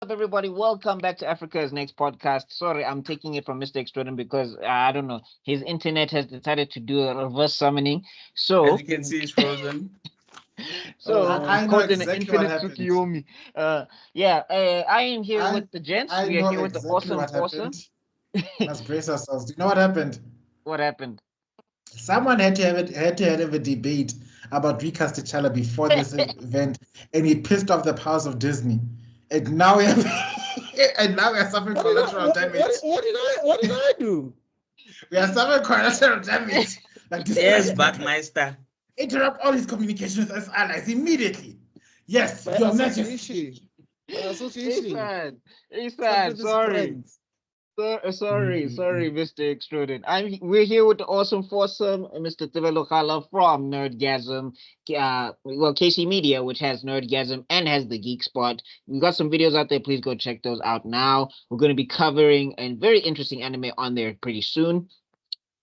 Up, everybody? Welcome back to Africa's Next Podcast. Sorry, I'm taking it from Mr. Extrodin because I don't know, his internet has decided to do a reverse summoning. As you can see, it's frozen. He's I know caught in an exactly what infinite happened. Tsukiyomi. I am here with the gents. I We are know here with the exactly awesome what foursome. happened. Let's brace ourselves. Do you know what happened? What happened? Someone had to have a debate about recast T'Challa before this event, and he pissed off the powers of Disney. And now we have, and now we are suffering collateral damage. What did I do? We are suffering collateral damage. Like this Yes, guy- Buckmeister. interrupt all his communications as allies immediately. Yes, By Your Majesty. association. By association. Ethan, sorry. Sorry, Mr. Extruded. We're here with the awesome foursome, Mr. Tebello Khala from Nerdgasm, KC Media, which has Nerdgasm and has the Geek Spot. We got some videos out there. Please go check those out now. We're going to be covering a very interesting anime on there pretty soon.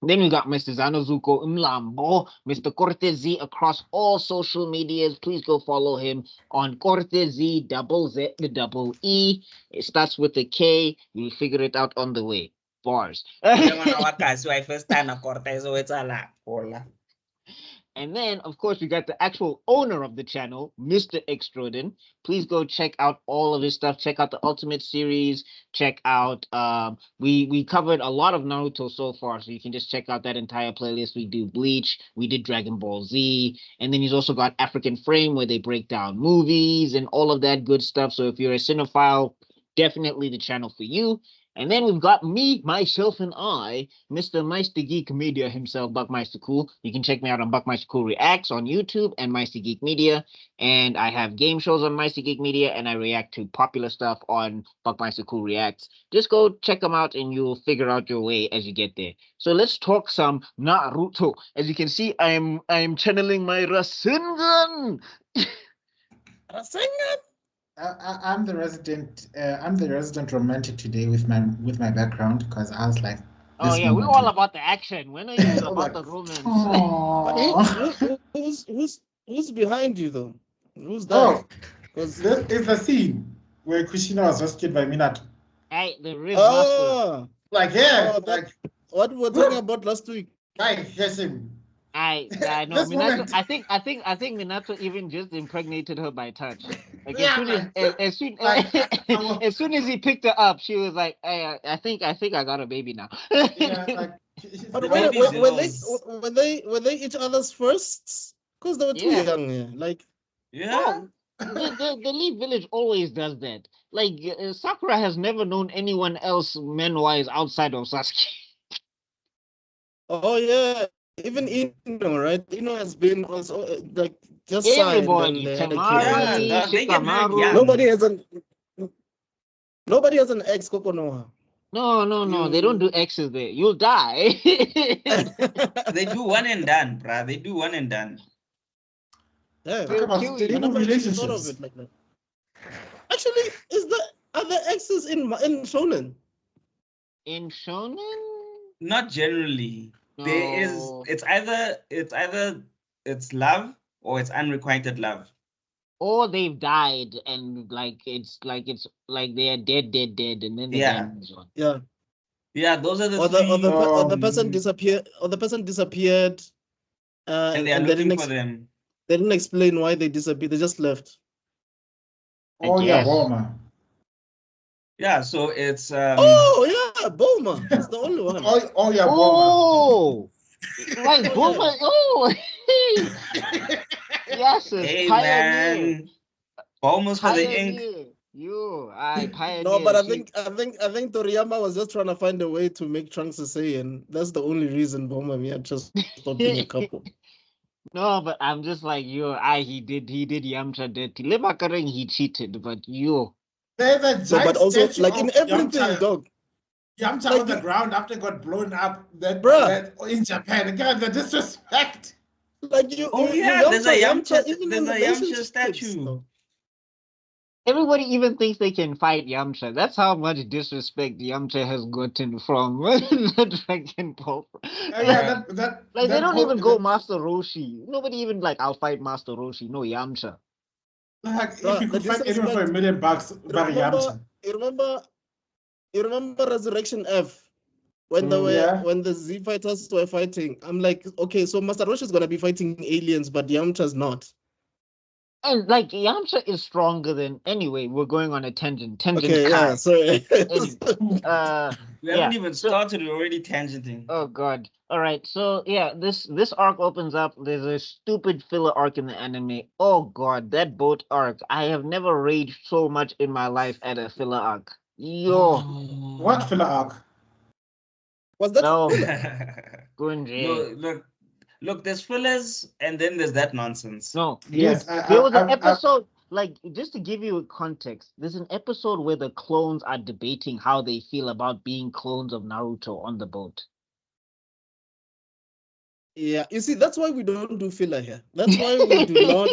Then we got Mr. Zuko Mlambo, Mr. Cortezi across all social medias. Please go follow him on Cortezi double E. It starts with a K. You'll figure it out on the way. Bars. And then, of course, we got the actual owner of the channel, Mr. Extrodin. Please go check out all of his stuff. Check out the Ultimate series. Check out, we covered a lot of Naruto so far, so you can just check out that entire playlist. We do Bleach, we did Dragon Ball Z, and then he's also got African Frame, where they break down movies and all of that good stuff. So if you're a cinephile, definitely the channel for you. And then we've got me, myself, and I, Mr. Meister Geek Media himself, Buckmeister Cul. You can check me out on Buckmeister Cul Reacts on YouTube and Meister Geek Media. And I have game shows on Meister Geek Media, and I react to popular stuff on Buckmeister Cul Reacts. Just go check them out, and you'll figure out your way as you get there. So let's talk some Naruto. As you can see, I am channeling my Rasengan. Rasengan? I'm the resident romantic today with my background, because I was like, Oh yeah, we're all about the action. When are you about the romance? Who's behind you though? Who's that? Oh, Because this is the scene where Kushina was rescued by Minato. Hey, the real master. Like, yeah, Oh, like, what we were talking about last week. guy, yes, him. I know This Minato. moment. I think Minato even just impregnated her by touch. Like Yeah, as soon like, as soon as he picked her up, she was like, hey, I think I got a baby now. Yeah, like, But Were were they each other's firsts? Because they were too Yeah. young. Yeah. Like, Yeah. The Leaf Village always does that. Like Sakura has never known anyone else men-wise outside of Sasuke. oh yeah, even Ino, right? Ino has been also like just signed Everybody, and they had a kid. Temari, Yeah, they get married Shikamaru. young. Nobody has an ex Kokonoha. No, they don't do X's there. You'll die. They do one and done, bruh. They do one and done. Yeah, Talk about kill you. stable I never actually thought of relationships. it like that. Actually, are there exes in Shonen? In Shonen? Not generally. There is. No. It's either it's love or it's unrequited love. Or they've died and it's like they're dead, and then the Yeah. guy moves on. Yeah, Yeah, those are the or the person Um, disappeared, and they are and looking for them. they didn't explain why they disappeared. They just left. Oh, yeah, guess. Boma. Yeah, so it's Oh yeah, Bulma. That's the only one. Oh, yeah, Boma. Oh, like Oh, Boomer. Oh, yes, it's hey pioneer. man, almost for the ink. Pioneer. I pioneer. No, but I She- think Toriyama was just trying to find a way to make Trunks a Saiyan. That's the only reason Bulma Mia just stopped being a couple. No, but I'm just like he did Yamcha dirty. Lemakaring he cheated, but There's a So, giant but also statue like in of everything, Yamcha, dog. Yamcha like on the you- ground after it got blown up. Bruh. That in Japan. Again, the disrespect. Like you. Oh you yeah, there's a Yamcha. even There's in a Yamcha relationships, statue. though. Everybody even thinks they can fight Yamcha. That's how much disrespect Yamcha has gotten from the Dragon Ball. Yeah, that Like they that don't whole even go that, Master Roshi. Nobody even like I'll fight Master Roshi. No Yamcha. like if Bruh, you the could fight anyone for disrespect. $1 million, bury Remember, Yamcha. you remember, you remember Resurrection F when they were Yeah. when the Z fighters were fighting. I'm like, okay, so Master Roshi is gonna be fighting aliens, but Yamcha's not. And like Yamcha is stronger than anyway. We're going on a tangent. Tangent Okay, yeah. Kai. So Anyway, We yeah. haven't even So started. We're already tangenting. oh god. All right. So yeah, this arc opens up. There's a stupid filler arc in the anime. Oh god, that boat arc. I have never raged so much in my life at a filler arc. Yo, What filler arc? was that no, filler? Gunjay. Look, there's fillers and then there's that nonsense. No, dude. Yes, There was an I episode, like, just to give you a context, there's an episode where the clones are debating how they feel about being clones of Naruto on the boat. Yeah, you see, that's why we don't do filler here. That's why we do not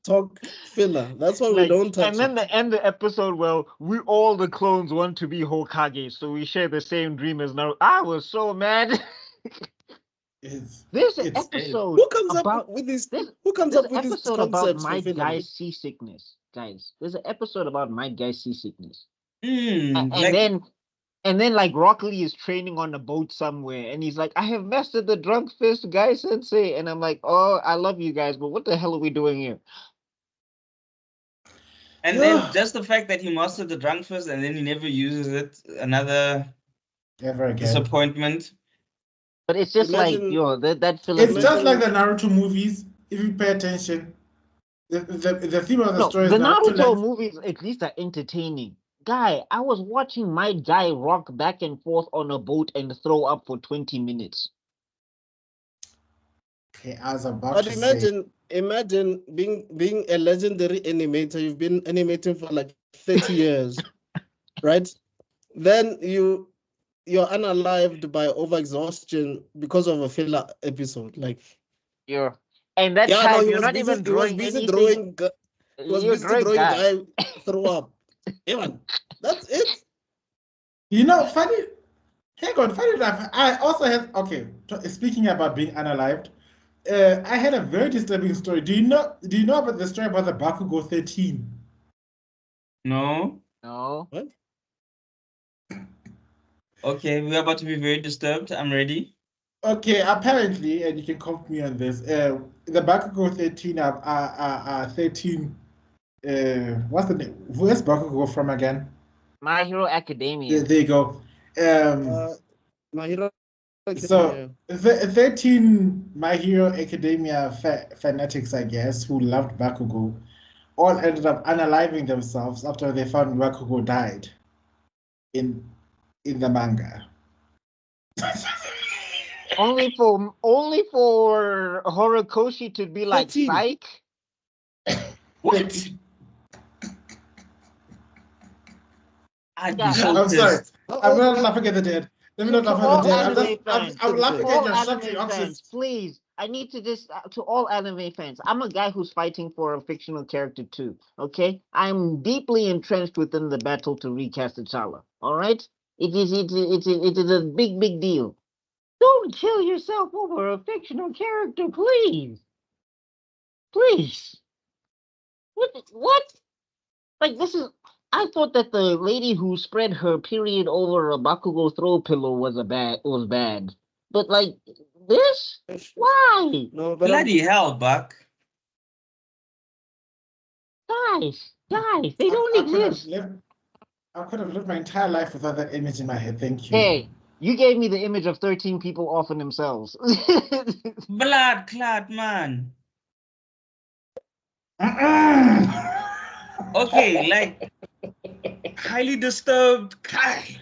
talk filler. That's why we Like, don't touch and then it. the end the episode, well, we all the clones want to be Hokage, so we share the same dream as Naruto. I was so mad. There's an episode Who comes about up with this? this. Who comes There's up an with these episode about concepts my for filler? guy's seasickness, guys. There's an episode about my guy's seasickness. Mm, And like, then like Rock Lee is training on a boat somewhere and he's like, I have mastered the drunk fist guy sensei. And I'm like, oh, I love you guys, but what the hell are we doing here? and then just the fact that he mastered the drunk fist and then he never uses it, another ever again. disappointment. But it's just Imagine- like, yo, that filler. It's just like the Naruto movies. If you pay attention, the theme of the No, story is the Naruto Naruto learns- movies at least are entertaining. Guy, I was watching my guy rock back and forth on a boat and throw up for 20 minutes. Okay, I was about But to say. imagine being a legendary animator. You've been animating for like 30 years, right? Then you're unalived by overexhaustion because of a filler episode. Like, Yeah. And that yeah, time no, he you're was not busy. even He was drawing busy anything. drawing. He was You're busy drawing drawing guy. guy throw up. Even that's it. You know, funny. Hang on, funny enough. I also had speaking about being unalived, I had a very disturbing story. Do you know about the story about the Bakugo 13? No? No. What? Okay, we're about to be very disturbed. I'm ready. Okay, apparently, and you can quote me on this, the Bakugo 13 are 13. What's the name? Where's Bakugo from again? My Hero Academia. There you go. My Hero. So the 13 My Hero Academia fanatics, I guess, who loved Bakugo, all ended up unaliving themselves after they found Bakugo died in the manga. Only for Horikoshi to be like 13. psych. What? I'd be Yeah, so I'm pissed. sorry. I'm not Oh, laughing at the dead. Let me To not laugh all at the dead. anime fans, I'm laughing to at all your anime shocking fans, options. please. I need to just to all anime fans. I'm a guy who's fighting for a fictional character too. Okay, I'm deeply entrenched within the battle to recast T'Challa. All right, it is a big deal. Don't kill yourself over a fictional character, please. Please. What? Like this is. I thought that the lady who spread her period over a Bakugo throw pillow was bad. But like this? Why? No, but Bloody hell, Buck. Guys, they don't exist. I could have lived my entire life without that image in my head. Thank you. Hey, you gave me the image of 13 people offing themselves. Blood clot, man. Okay, like highly disturbed. Kai.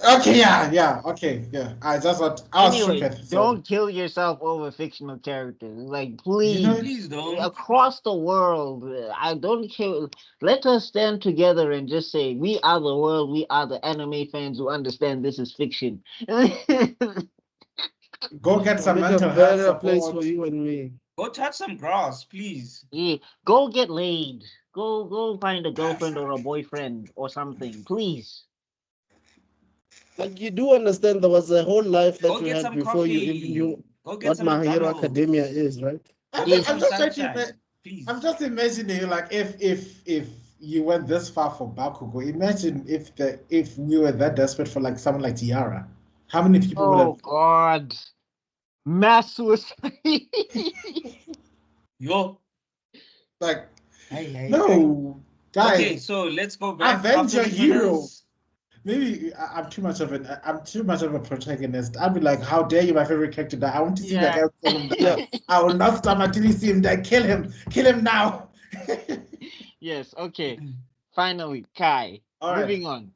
Okay, yeah. Okay, yeah. I was shook Anyway, at it. don't kill yourself over fictional characters. Like, please. Please don't. Across the world, I don't care. Let us stand together and just say, we are the world, we are the anime fans who understand this is fiction. Go get some make a mental better health place support. for you and me. Go touch some grass, please. Yeah, go get laid. Go find a girlfriend or a boyfriend or something, please. Like you do understand there was a whole life that Go you get had some before you even coffee. knew Go get what some My Hero McDonald's. Academia is, right? I'm Get just, I'm some just trying to sunshine, please. I'm just imagining like if you went this far for Bakugo, imagine if we were that desperate for like someone like Tiara. How many people would Oh have God, mass suicide. Yo. like Hey. no guys Okay, so let's go back. avenge your After the hero. villains. Maybe I'm too much of a protagonist. I'd be like, how dare you, my favorite character die? I want to see that Yeah. guy kill him die. Yeah. I will not stop until you see him die. Kill him now. Yes. Okay. Finally, Kai. All right. Moving on.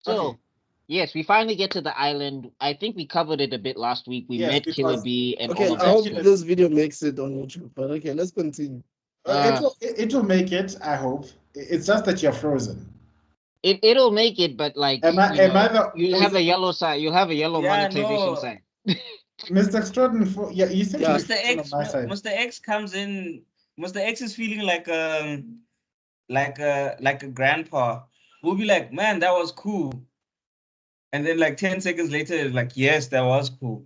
So, Okay. yes, we finally get to the island. I think we covered it a bit last week. We Yes, met Killer because- Bee and Okay, all of I that hope stuff. this video makes it on YouTube. But okay, let's continue. It will make it. I hope. It's just that you're frozen. It'll make it, but like Am I the? you have a yellow side. You have a yellow Yeah, monetization no. side. Mr. Extrodin? Yeah, you seem Yeah. to be Mr. frozen on X, my side. Mr. X comes in. Mr. X is feeling like a grandpa. We'll be like, man, that was cool. And then like 10 seconds later, like, yes, that was cool.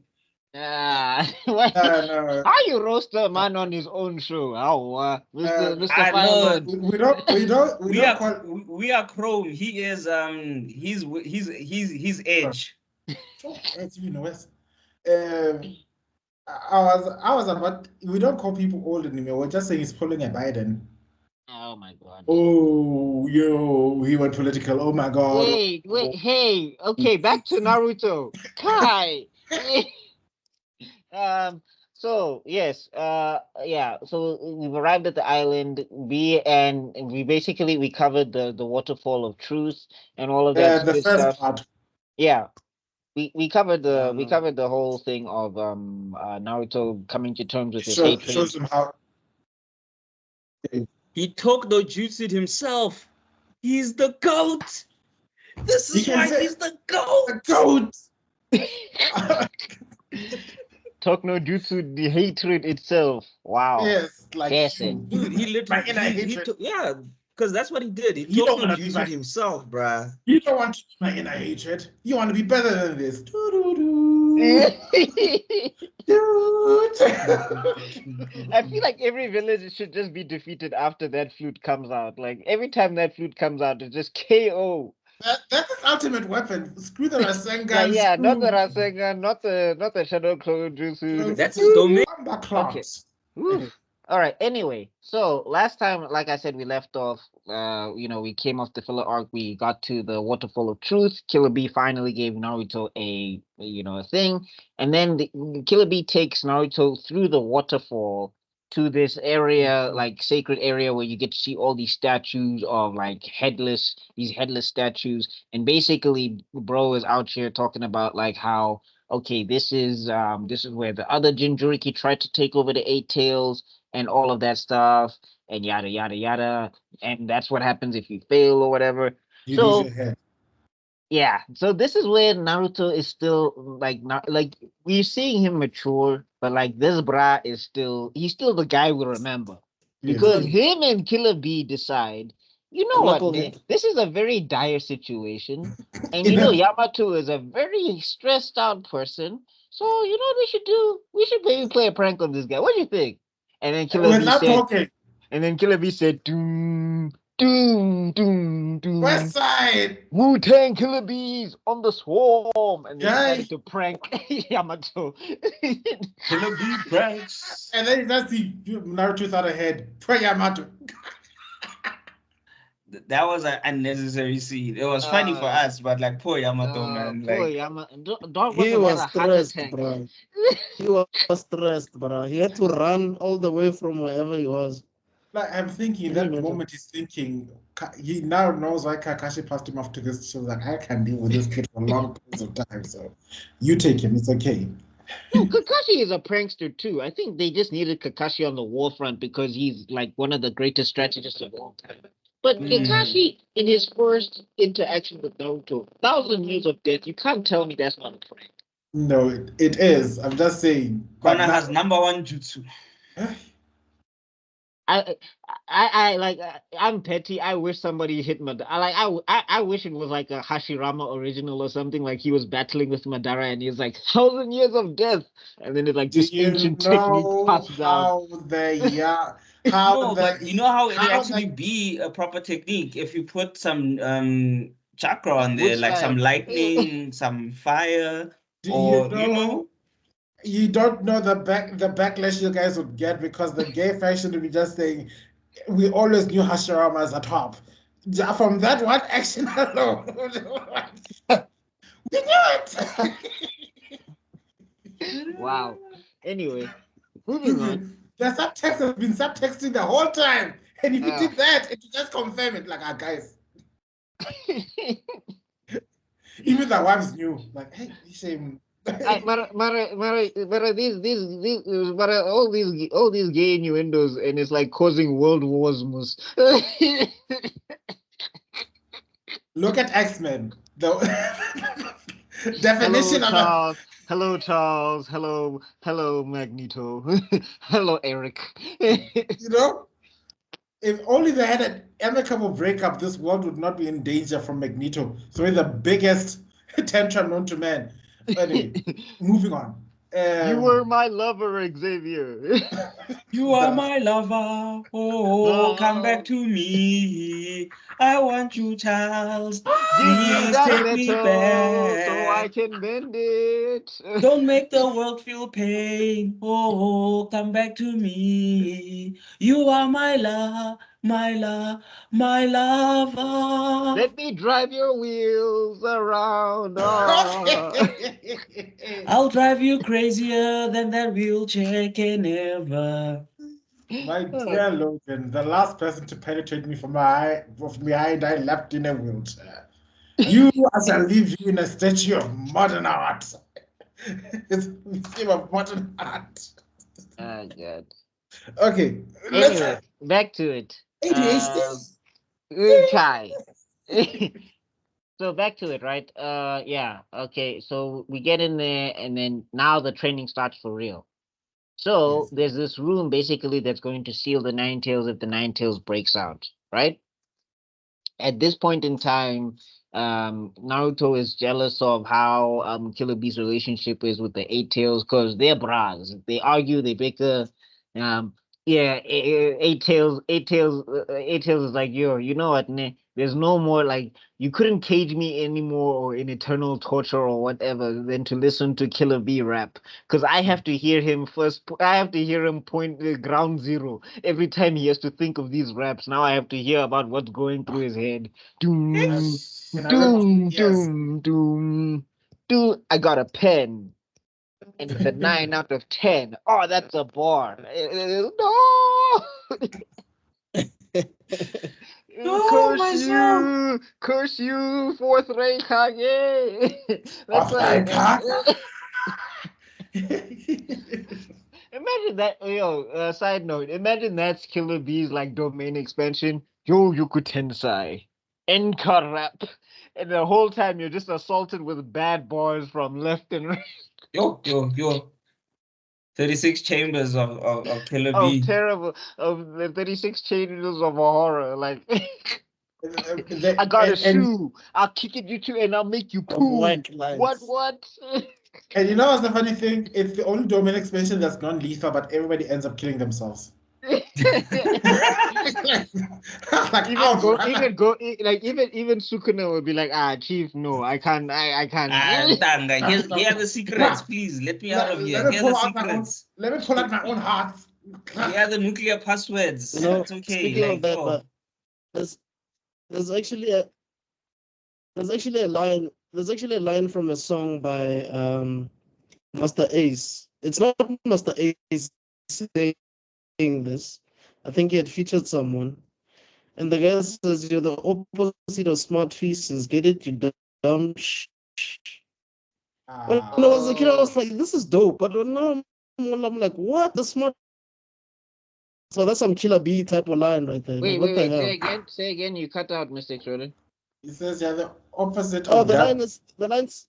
What? No. How you roast a man on his own show? How, Mr. I Fireman? know. We don't call. We are Chrome. He is he's Edge. As you know, Wes. I was about. We don't call people old anymore. We're just saying he's pulling a Biden. Oh my God. Oh, he went political. Oh my God. Wait, hey, okay, back to Naruto. Kai. So yes, yeah. So we've arrived at the island. We covered the waterfall of truth and all of that The good first stuff. part. Yeah, we covered the whole thing of Naruto coming to terms with his hatred. Shows him how. He took no jutsu himself. He's the goat. This You is can why say- he's the goat. The goat. Talk no jutsu, the hatred itself. Wow. Yes, like Jason. you. Dude, he literally My inner hatred. yeah, because that's what he did. He You took don't no wanna be jutsu like- himself, bruh. You don't want to be my inner hatred. You want to be better than this. Doo-doo-doo. Dude. I feel like every village should just be defeated after that flute comes out. Like every time that flute comes out, it's just KO. That's his ultimate weapon. Screw the Rasengan. Yeah, not the screw Rasengan, not the Shadow Clone Jutsu. That's his domain. Bomba clots. Oof. All right. Anyway, so last time, like I said, we left off. We came off the filler arc. We got to the Waterfall of Truth. Killer Bee finally gave Naruto a thing, and then Killer Bee takes Naruto through the waterfall to this area, like sacred area, where you get to see all these statues of like headless statues, and basically, bro is out here talking about like how, okay, this is where the other Jinchuriki tried to take over the Eight Tails and all of that stuff and yada yada yada, and that's what happens if you fail or whatever. You So- lose your head. Yeah, so this is where Naruto is still like not like we're seeing him mature, but like this bra is he's still the guy we remember. Because him and Killer Bee decide, you know what, man, Knucklehead. this is a very dire situation. And You you know, know- Yamato is a very stressed out person. So you know what we should do? We should maybe play a prank on this guy. What do you think? And then Killer Bee Without said, talking. doom, doom, doom, doom. West side. Wu-Tang Killer Bees on the swarm, and they Guy. started to prank Yamato. Killer Bee pranks. And then that's the Naruto without a head. Poor Yamato. That was an unnecessary scene. It was funny for us, but like poor Yamato, man. Poor Like Yamato. Dog He wasn't was had a heart stressed, attack. bro. He was stressed, bro. He had to run all the way from wherever he was. Like I'm thinking Can that you imagine? moment he's thinking he now knows why Kakashi passed him off to this. She was like, I can deal with this kid for long periods of time. So you take him, it's okay. No, Kakashi is a prankster too. I think they just needed Kakashi on the war front because he's like one of the greatest strategists of all time. But Kakashi, in his first interaction with Naruto, 1,000 years of death, you can't tell me that's not a prank. No, it is. I'm just saying. But Kona now- has #1 jutsu. I'm petty. I wish somebody hit Madara. I wish it was like a Hashirama original or something. Like he was battling with Madara and he's like 1,000 years of death, and then it's like Do this you ancient technique know passed down. how the No, but you know how it'll actually be a proper technique if you put some chakra on there, Wood like some style. lightning, some fire, do you or know you don't know the backlash you guys would get because the gay faction would be just saying we always knew Hashirama as a top. From that one action alone, we knew it. Wow. Anyway, moving on. The subtext has been subtexting the whole time, and if you Ah. did that, it would just confirm it. Like, guys, even the wives knew. Like, hey, shame. All these gay innuendos, and it's like causing world wars. Most. Look at X-Men. The Hello, definition of a Charles. Hello, Charles. Hello, Magneto. Hello, Eric. if only they had an amicable breakup, this world would not be in danger from Magneto. So he's the biggest tantrum known to man. Anyway, moving on. You were my lover, Xavier. you are my lover. Oh, come back to me. I want you, Charles. Give me Please that take me metal back. so I can bend it. Don't make the world feel pain. Oh, come back to me. You are my love, my love, my lover. Let me drive your wheels around. I'll drive you crazier than that wheelchair can ever. My dear Logan, the last person to penetrate me from behind, I left in a wheelchair. I shall leave you in a statue of modern art. It's a museum of modern art. Oh, God. Okay. Anyway, back to it. Kai. So back to it, right? Yeah. Okay. So we get in there, and then now the training starts for real. So Yes. there's this room basically that's going to seal the Nine Tails if the Nine Tails breaks out, right? At this point in time, Naruto is jealous of how Killer Bee's relationship is with the Eight Tails because they're bras. They argue, they bicker. Um, yeah, Eight Tails is like, yo, you know what, ne? There's no more like you couldn't cage me anymore or in eternal torture or whatever than to listen to Killer Bee rap because I have to hear him first. I have to hear him point the ground zero every time he has to think of these raps. Now I have to hear about what's going through his head. Doom, doom, doom, doom, doom. I got a pen, and it's a 9 out of 10. Oh, that's a bar. No. Curse you, fourth rank Kage. That's like. Imagine that, side note, imagine that's Killer Bee's like domain expansion. Yo Yoku Tensai. Enka rap. And the whole time you're just assaulted with bad bars from left and right. Yo. 36 chambers of Killer Bee. Terrible. Of the 36 chambers of a horror. Like I got a shoe. I'll kick it you two and I'll make you poo. What? And you know what's the funny thing? It's the only domain expansion that's non-lethal, but everybody ends up killing themselves. Like, even Sukuna would be like, Chief, no, I can't. Tanga, here are the secrets, please. Let me out of here. Here are the secrets. Let me pull out my own heart. Here are the nuclear passwords. It's okay. Speaking of that, there's actually a line. There's actually a line from a song by Master Ace. It's not Master Ace saying this. I think he had featured someone. And the guy says, you're the opposite of smart feces. Get it, you dumb When I was a kid, I was like, this is dope. But now I'm like, what? The smart. So that's some Killer Bee type of line right there. Wait, what the hell? Say again. You cut out, Mr. Extrodin. He says you're the opposite of of the lines.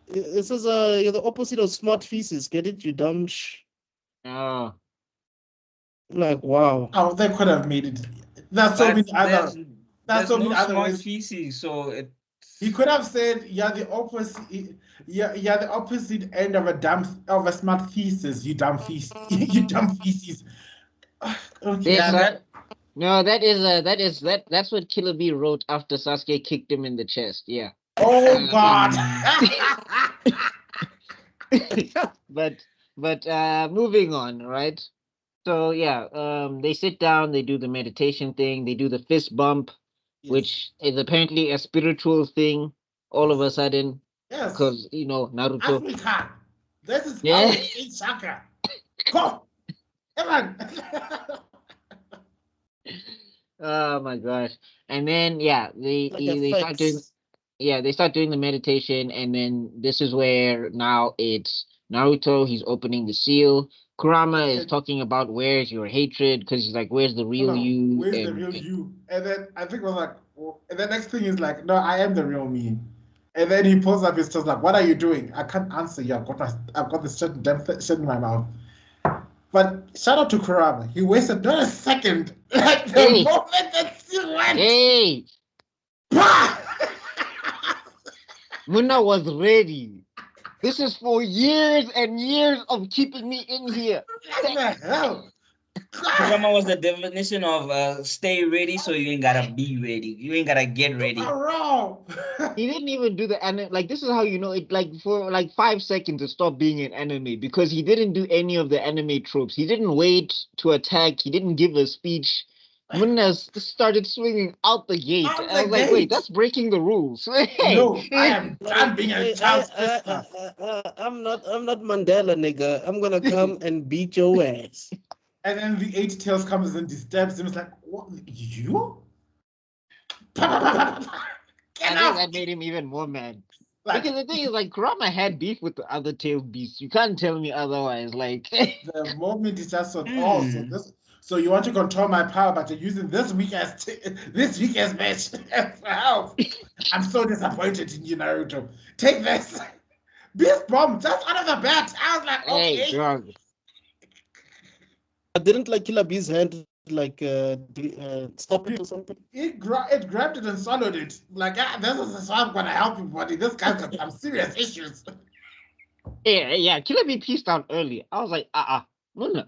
It says you're the opposite of smart feces. Get it, you dumb Oh. Like, wow. Oh, they could have made it. There's so But many other. there's So no many other smart ways. feces, so it. He could have said, "Yeah, the opposite. Yeah, the opposite end of a smart thesis. You dumb feces. You dumb feces." Okay. This Yeah, that. no, that's what Killer B wrote after Sasuke kicked him in the chest. Yeah. Oh God. But moving on, right? So yeah, they sit down, they do the meditation thing, they do the fist bump, Yes. which is apparently a spiritual thing all of a sudden, Yes. because Naruto. Africa. This is Yeah. how we eat chakra. Go. Come on. Oh my gosh. And then yeah, Like a they start doing fix. they start doing the meditation, and then this is where now it's Naruto, he's opening the seal. Kurama is Okay. talking about where's your hatred, because he's like, where's the real No, you? where's the real you? And then I think it was like, and the next thing is like, no, I am the real me. And then he pulls up his chest like, what are you doing? I can't answer you. I've got this shit in my mouth. But shout out to Kurama. He wasted not a second. Like the Hey. moment that he went. Hey, Bah! Munna was ready. This is for years and years of keeping me in here. What the hell? Kurama was the definition of stay ready, so you ain't gotta be ready. You ain't gotta get ready. Wrong. He didn't even do the anime. Like, this is how you know it. Like, for like 5 seconds to stop being an anime, because he didn't do any of the anime tropes. He didn't wait to attack. He didn't give a speech. Munna started swinging out the gate. Out I the was like, wait, gate. that's breaking the rules. Hey. No, I am done being a child's I, sister. I'm not Mandela, nigga. I'm gonna come and beat your ass. And then the Eight Tails comes and disturbs him. It's like, what? You? Get I think out! that made him even more mad. Like, Because the thing is, like, Kurama had beef with the other tailed beasts. You can't tell me otherwise. Like, the moment he just thought, oh, so you want to control my power, but you're using this weak ass match for help. I'm so disappointed in you, Naruto. Take this. Beast bomb just out of the bat. I was like, hey, okay. drug. I didn't like Killer Bee's hand like stop it or something. It grabbed it and swallowed it. Like, this is how I'm gonna help you, buddy. This guy's got some serious issues. Yeah, Killer Bee pieced out early. I was like, no.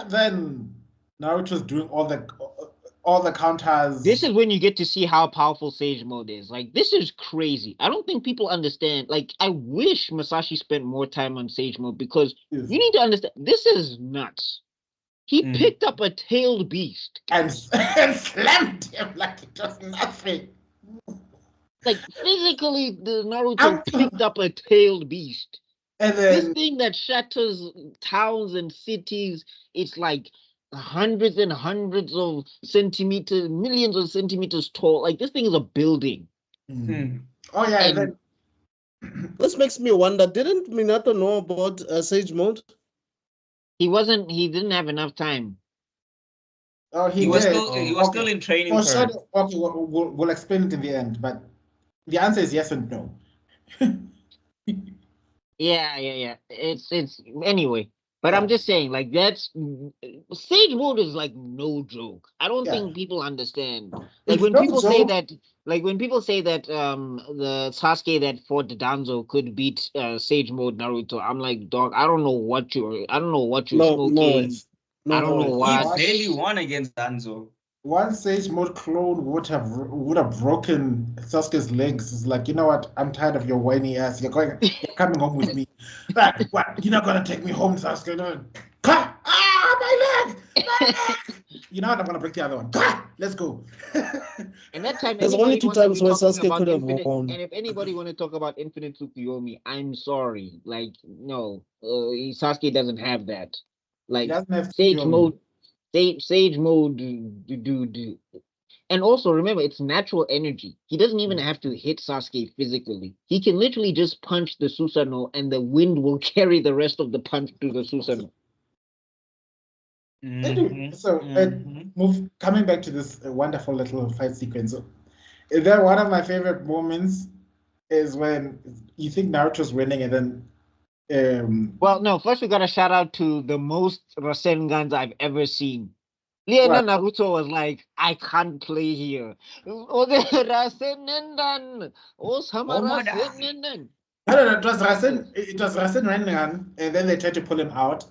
Then Naruto's doing all the counters. This is when you get to see how powerful Sage Mode is. Like, this is crazy. I don't think people understand. Like, I wish Masashi spent more time on Sage Mode, because you need to understand, this is nuts. He picked up a tailed beast and slammed him like it was nothing. Like, physically, the Naruto picked up a tailed beast. And then this thing that shatters towns and cities, it's like hundreds and hundreds of centimeters, millions of centimeters tall. Like, this thing is a building. Oh yeah, and then this makes me wonder, didn't Minato know about Sage Mode? He didn't have enough time. Oh, he was still in training. Oh, sure. Okay, we'll explain it in the end, but the answer is yes and no. Yeah. It's anyway. But I'm just saying, like, that's Sage Mode is like no joke. I don't think people understand. Like, when people say that, the Sasuke that fought Danzo could beat Sage Mode Naruto, I'm like, dog, I don't know what you're smoking. I don't know what. He barely won against Danzo. One Sage Mode clone would have broken Sasuke's legs. It's like, you know what? I'm tired of your whiny ass. You're coming home with me. Like, what? You're not gonna take me home, Sasuke? My leg! You know what? I'm gonna break the other one. Let's go. And that time, there's only 2 times where Sasuke could have won. And if anybody want to talk about Infinite Tsukuyomi, I'm sorry. Like, no, Sasuke doesn't have that. Like, Sage Mode. Sage Mode, and also remember, it's natural energy. He doesn't even have to hit Sasuke physically. He can literally just punch the Susanoo, and the wind will carry the rest of the punch to the Susanoo. So, coming back to this wonderful little fight sequence, one of my favorite moments is when you think Naruto's winning, and then Well, no, first we got to shout out to the most Rasengans I've ever seen. Liena What? Naruto was like, I can't play here. Oh, the Rasengan. Oh, sama Omoda. Rasengan. No, it was Rasen. It was Rasen Rengan, and then they tried to pull him out,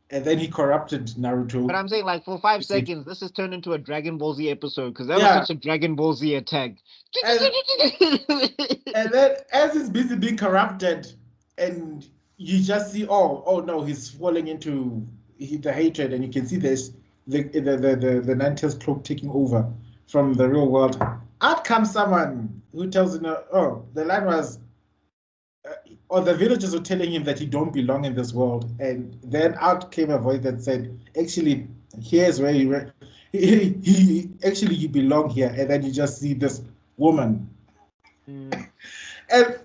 and then he corrupted Naruto. But I'm saying, like, for 5 You see. seconds, this has turned into a Dragon Ball Z episode because that was Yeah. such a Dragon Ball Z attack. And then as he's busy being corrupted, and you just see, oh no, he's falling into the hatred, and you can see this the Ninetales cloak taking over from the real world. Out comes someone who tells him, oh, the line was, or the villagers were telling him that he don't belong in this world, and then out came a voice that said, actually, here's where he actually you belong here, and then you just see this woman. And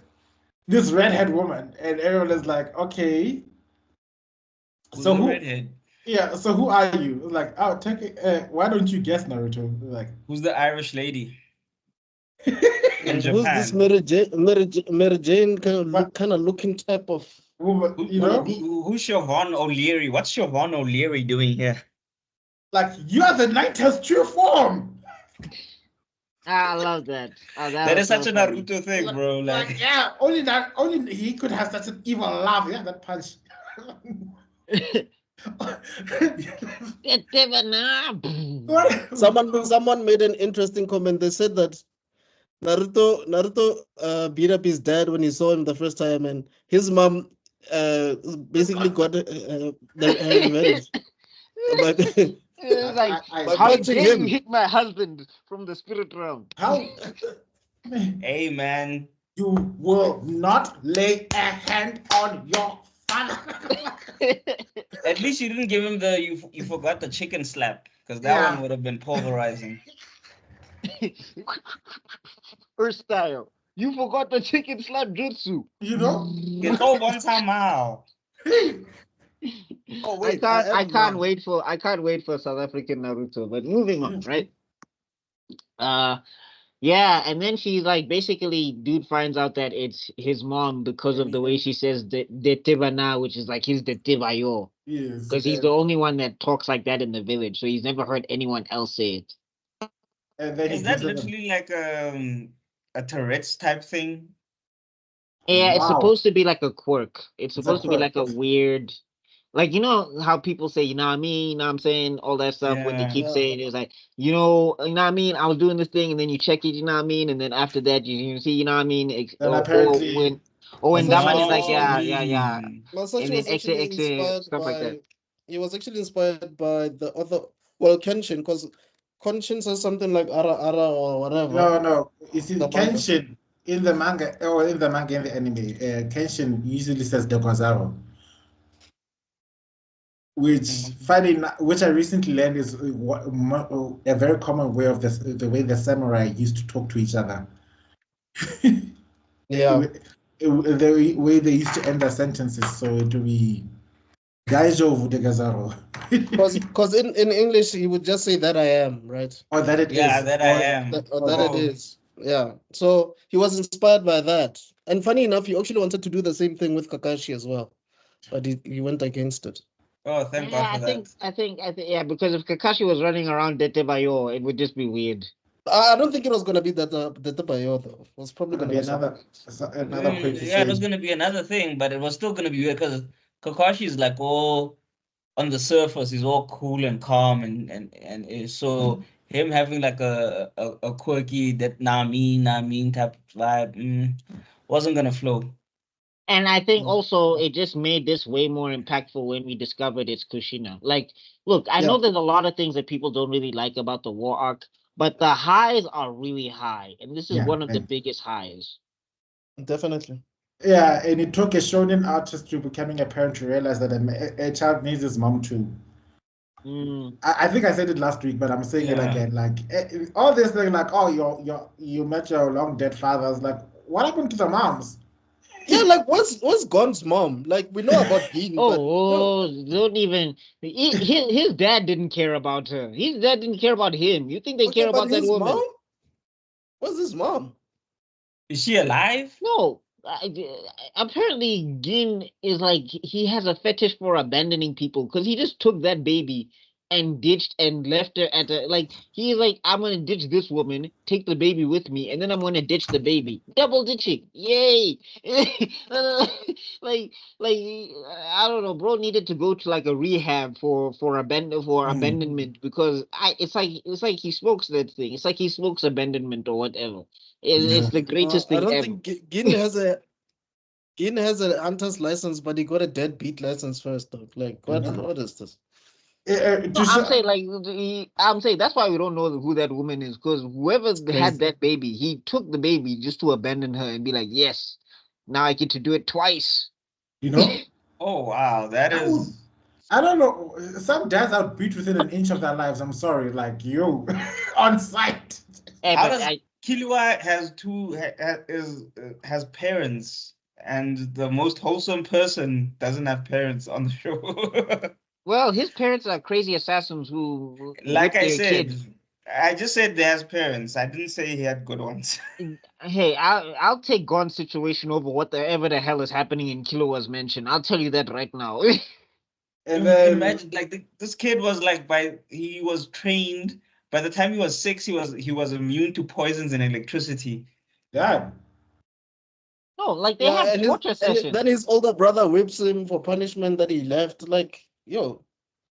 this redhead woman, and everyone is like, okay. So who? Redhead? Yeah. So who are you? Like, oh, take it. Why don't you guess Naruto? Like, Who's the Irish lady in And Japan? who's this Mary Jane kind of looking type of? woman, you know, Who's Siobhan O'Leary? What's Siobhan O'Leary doing here? like you are the Ninetales true form. I love that. Oh, That was is such so a funny. Naruto thing, bro. Like, yeah, only he could have such an evil laugh. Yeah, that punch. What? Someone made an interesting comment. They said that Naruto beat up his dad when he saw him the first time, and his mom basically got the revenge. But It's like, I- how punching dare him. you hit my husband from the spirit realm? How? Hey, man. You will not lay a hand on your father. At least you didn't give him the you forgot the chicken slap, because that Yeah. one would have been pulverizing. Earth style. You forgot the chicken slap jutsu. You know? Get all one time out. oh I can't wait for South African Naruto. But moving on, right? Yeah, and then she like basically dude finds out that it's his mom because of the way she says the Tebana, which is like he's the Tebayo. Yes. Because he's the only one that talks like that in the village, so he's never heard anyone else say it. And then Is he that gives her the- literally like a Tourette's type thing? Yeah, it's Wow. supposed to be like a quirk. It's It's a supposed to be like a quirk. weird, like you know how people say, you know what I mean, you know what I'm saying, all that stuff. What they Yeah. keep Yeah. saying is like, you know what I mean. I was doing this thing, and then you check it, you know what I mean, and then after that, you see, you know what I mean. Then apparently- When That's Daman is actually- like, yeah, Masashi and was then actually X inspired stuff like that. He was actually inspired by the other, well, Kenshin, because Kenshin says something like ara or whatever. No. You see, The manga. Kenshin in the manga or in the anime, Kenshin usually says Dekozaro, which I recently learned is a very common way of the way the samurai used to talk to each other. Yeah. The way they used to end their sentences, so it would be Gaijo Degazaro. Because in English, he would just say that I am, right? Or that it is. Yeah, that I am. That it is. Yeah. So he was inspired by that. And funny enough, he actually wanted to do the same thing with Kakashi as well. But he went against it. Oh, thank Yeah, God for that. I think, yeah, because if Kakashi was running around Detebayo, it would just be weird. I don't think it was going to be the Tebayo, though. It was probably going to be another quirky Yeah, it was thing. going to be another thing, but it was still going to be weird because Kakashi is like all on the surface, he's all cool and calm, and so him having like a quirky that nah mean type vibe wasn't gonna flow. And I think also it just made this way more impactful when we discovered it's Kushina. Like, look, I know there's a lot of things that people don't really like about the war arc, but the highs are really high, and this is Yeah, one of the and- biggest highs. Definitely. Yeah, and it took a shonen artist to becoming a parent to realize that a child needs his mom too. I think I said it last week, but I'm saying it Yeah. again. Like all this thing, like, oh, you met your long dead father. I was like, what happened to the moms? Yeah, like what's Gon's mom? Like we know about Bean, but Don't even. His dad didn't care about her. His dad didn't care about him. You think they care but about that his woman? mom? What's his mom? Is she alive? No, apparently Gin is like he has a fetish for abandoning people because he just took that baby and ditched and left her at a like he's like I'm gonna ditch this woman, take the baby with me, and then I'm gonna ditch the baby. Double ditching, yay! like I don't know, bro needed to go to like a rehab for abandonment because it's like he smokes that thing. It's like he smokes abandonment or whatever. It's the greatest I thing don't ever. think Gin has an Antas license, but he got a deadbeat license first, though. Like, what is this? No, I'm saying like I'm saying that's why we don't know who that woman is because whoever It's crazy. had that baby, he took the baby just to abandon her and be like, yes, now I get to do it twice. You know? Oh wow, that I would- is. I don't know. Some dads are beat within an inch of their lives. I'm sorry. Like, yo, on site. Eh, How but does Killua has parents, and the most wholesome person doesn't have parents on the show. well, his parents are crazy assassins who Like whip I their said, kids. I just said they has parents. I didn't say he had good ones. Hey, I'll take Gon's situation over whatever the hell is happening in Killua's mansion. I'll tell you that right now. And then Imagine like this kid was like he was trained by the time he was 6 he was immune to poisons and electricity. yeah. No, like they have torture sessions. Then his older brother whips him for punishment that he left. Like, yo.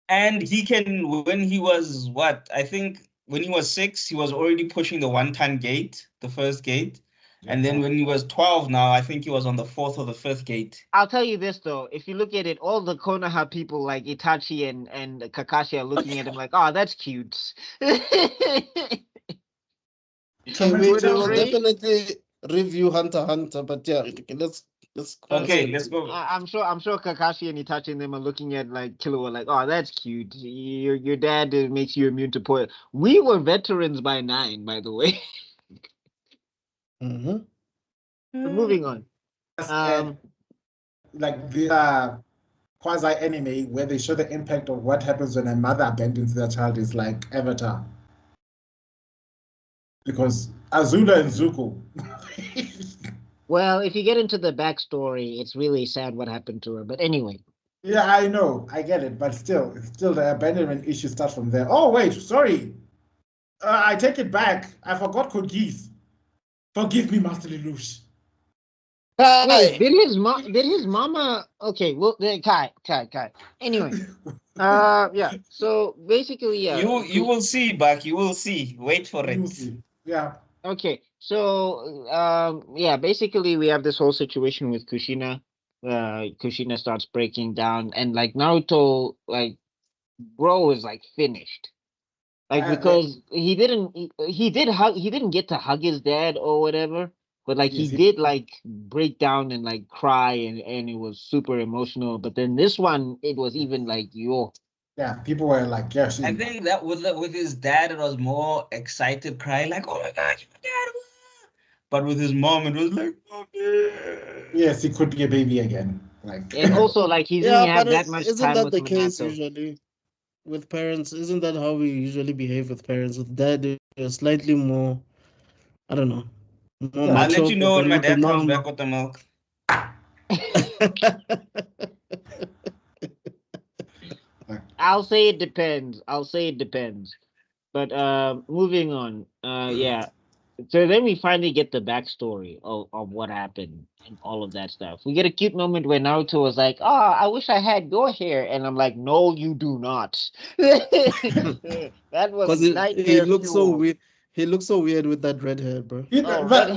And he can when he was what? I think when he was 6 he was already pushing the 1-ton gate, the first gate. And then when he was 12 now, I think he was on the 4th or the 5th gate. I'll tell you this though, if you look at it, all the Konoha people like Itachi and Kakashi are looking at him like, oh, that's cute. Okay, Would we you will agree? definitely review Hunter x Hunter, but yeah, let's Okay, let's go. I'm sure Kakashi and Itachi and them are looking at like Killua like, oh, that's cute. Your dad makes you immune to poison. We were veterans by 9, by the way. Mhm. But moving on. Like the quasi anime where they show the impact of what happens when a mother abandons their child is like Avatar. Because Azula and Zuko. Well, if you get into the backstory, it's really sad what happened to her. But anyway. Yeah, I know, I get it, but still the abandonment issue starts from there. Oh wait, sorry, I take it back. I forgot Code Geass. Forgive me, Master Lelouch. Wait, did his mama? Okay, well, Kai. Anyway, yeah. So basically, yeah. You will see, Buck. You will see. Wait for You it. see. Yeah. Okay, so yeah, basically we have this whole situation with Kushina. Kushina starts breaking down, and like Naruto, like bro is like finished, like because he didn't get to hug his dad or whatever, but like he Yes, did like break down and like cry and it was super emotional. But then this one, it was even like yo. yeah, people were like, yeah, I think that with his dad, it was more excited crying, like, oh my gosh, my dad. But with his mom, it was like, okay. yes, he could be a baby again. Like, And also like he didn't have that much isn't time that with the case Minato. usually with parents? Isn't that how we usually behave with parents? With dad, you're slightly more, I don't know, more Yeah. I'll let mature. you know when than my with the dad comes mom. back with the milk. I'll say it depends. But moving on. Yeah. So then we finally get the backstory of what happened and all of that stuff. We get a cute moment where Naruto was like, "Oh, I wish I had your hair," and I'm like, "No, you do not." That was Because he nightmare looks so fuel. weird. He looks so weird with that red hair, bro. Oh, but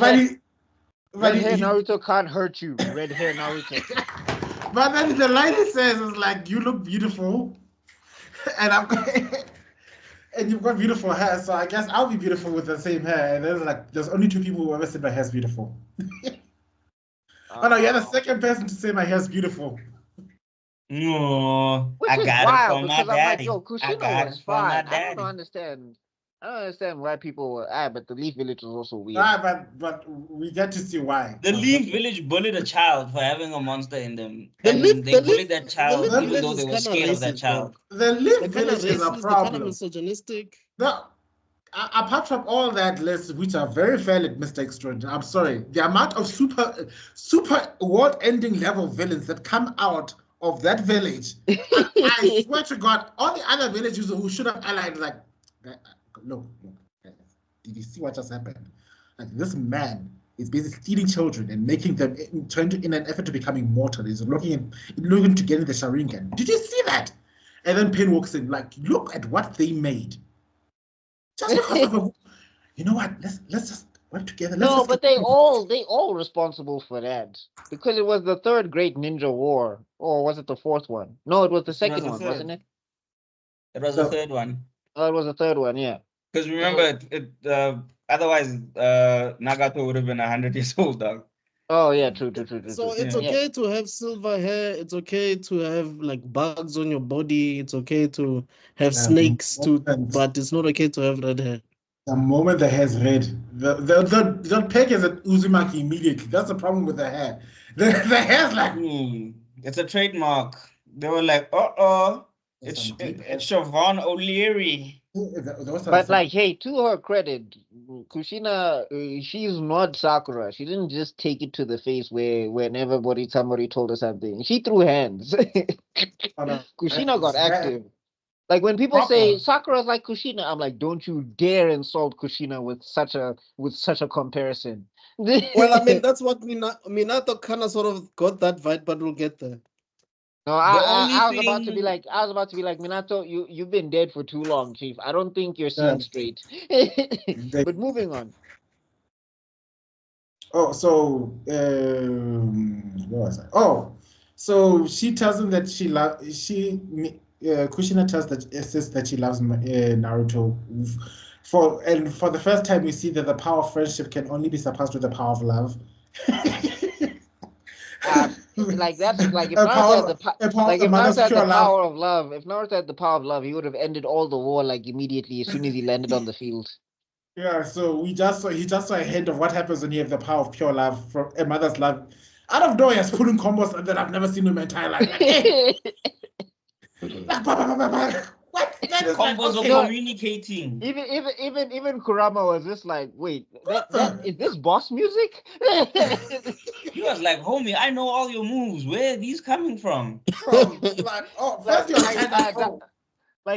red hair Naruto can't hurt you. Red hair Naruto. But then the line he says is like, "You look beautiful," and I'm and you've got beautiful hair, so I guess I'll be beautiful with the same hair. And there's only 2 people who ever said my hair's beautiful. Oh no, you're the second person to say my hair's beautiful. No, Which I is got it wild from my because I'm like, daddy. yo, I Kushina got was it from my fine. I daddy. don't understand. I don't understand why people were but the Leaf Village was also weird. But we get to see why. The Leaf Village bullied a child for having a monster in them. The And Leaf- they the bullied Leaf- that the child Leaf even Village though they is were kinda scared of that racist, bro. child. The Leaf They're kind of Village is a racist. They're kind of problem. misogynistic. No, apart from all that list, which are very valid, Mr. Extrodin, I'm sorry, the amount of super world-ending level villains that come out of that village, I swear to God, all the other villages who should have allied, like, look, did you see what just happened? Like, this man is basically stealing children and making them in an effort to become immortal. He's looking to get in the Sharingan. Did you see that? And then Pain walks in, like, look at what they made. Just because of you know what? Let's just work together. No, but they all responsible for that because it was the third Great Ninja War, or was it the fourth one? No, it was the second one, wasn't it? It was the third one. Oh, it was the third one, yeah. Because remember, otherwise, Nagato would have been 100 years old, dog. Oh yeah, true. So it's okay to have silver hair. It's okay to have like bugs on your body. It's okay to have snakes but it's not okay to have red hair. The moment the hair's red, the peg is at Uzumaki immediately. That's the problem with the hair. The hair's like it's a trademark. They were like, it's Siobhan O'Leary. But like, hey, to her credit, Kushina, she's not Sakura. She didn't just take it to the face whenever somebody told her something. She threw hands. Kushina got active. Like when people say Sakura's like Kushina, I'm like, don't you dare insult Kushina with such a comparison. Well, I mean, that's what Minato kind of sort of got that vibe, but we'll get there. No, I was about to be like, Minato, you've been dead for too long, Chief. I don't think you're seeing straight. But moving on. Oh, so where was I? Oh, so she tells him that Kushina says that she loves Naruto. For the first time, we see that the power of friendship can only be surpassed with the power of love. Like that's like if Naruto had the power of love, if Naruto had the power of love, he would have ended all the war like immediately as soon as he landed on the field. Yeah, so he just saw a hint of what happens when you have the power of pure love from a mother's love. Out of nowhere, he's pulling combos that I've never seen in my entire life. What? Combos of communicating. Even Kurama was just like, wait, that is this boss music? He was like, homie, I know all your moves. Where are these coming from? Like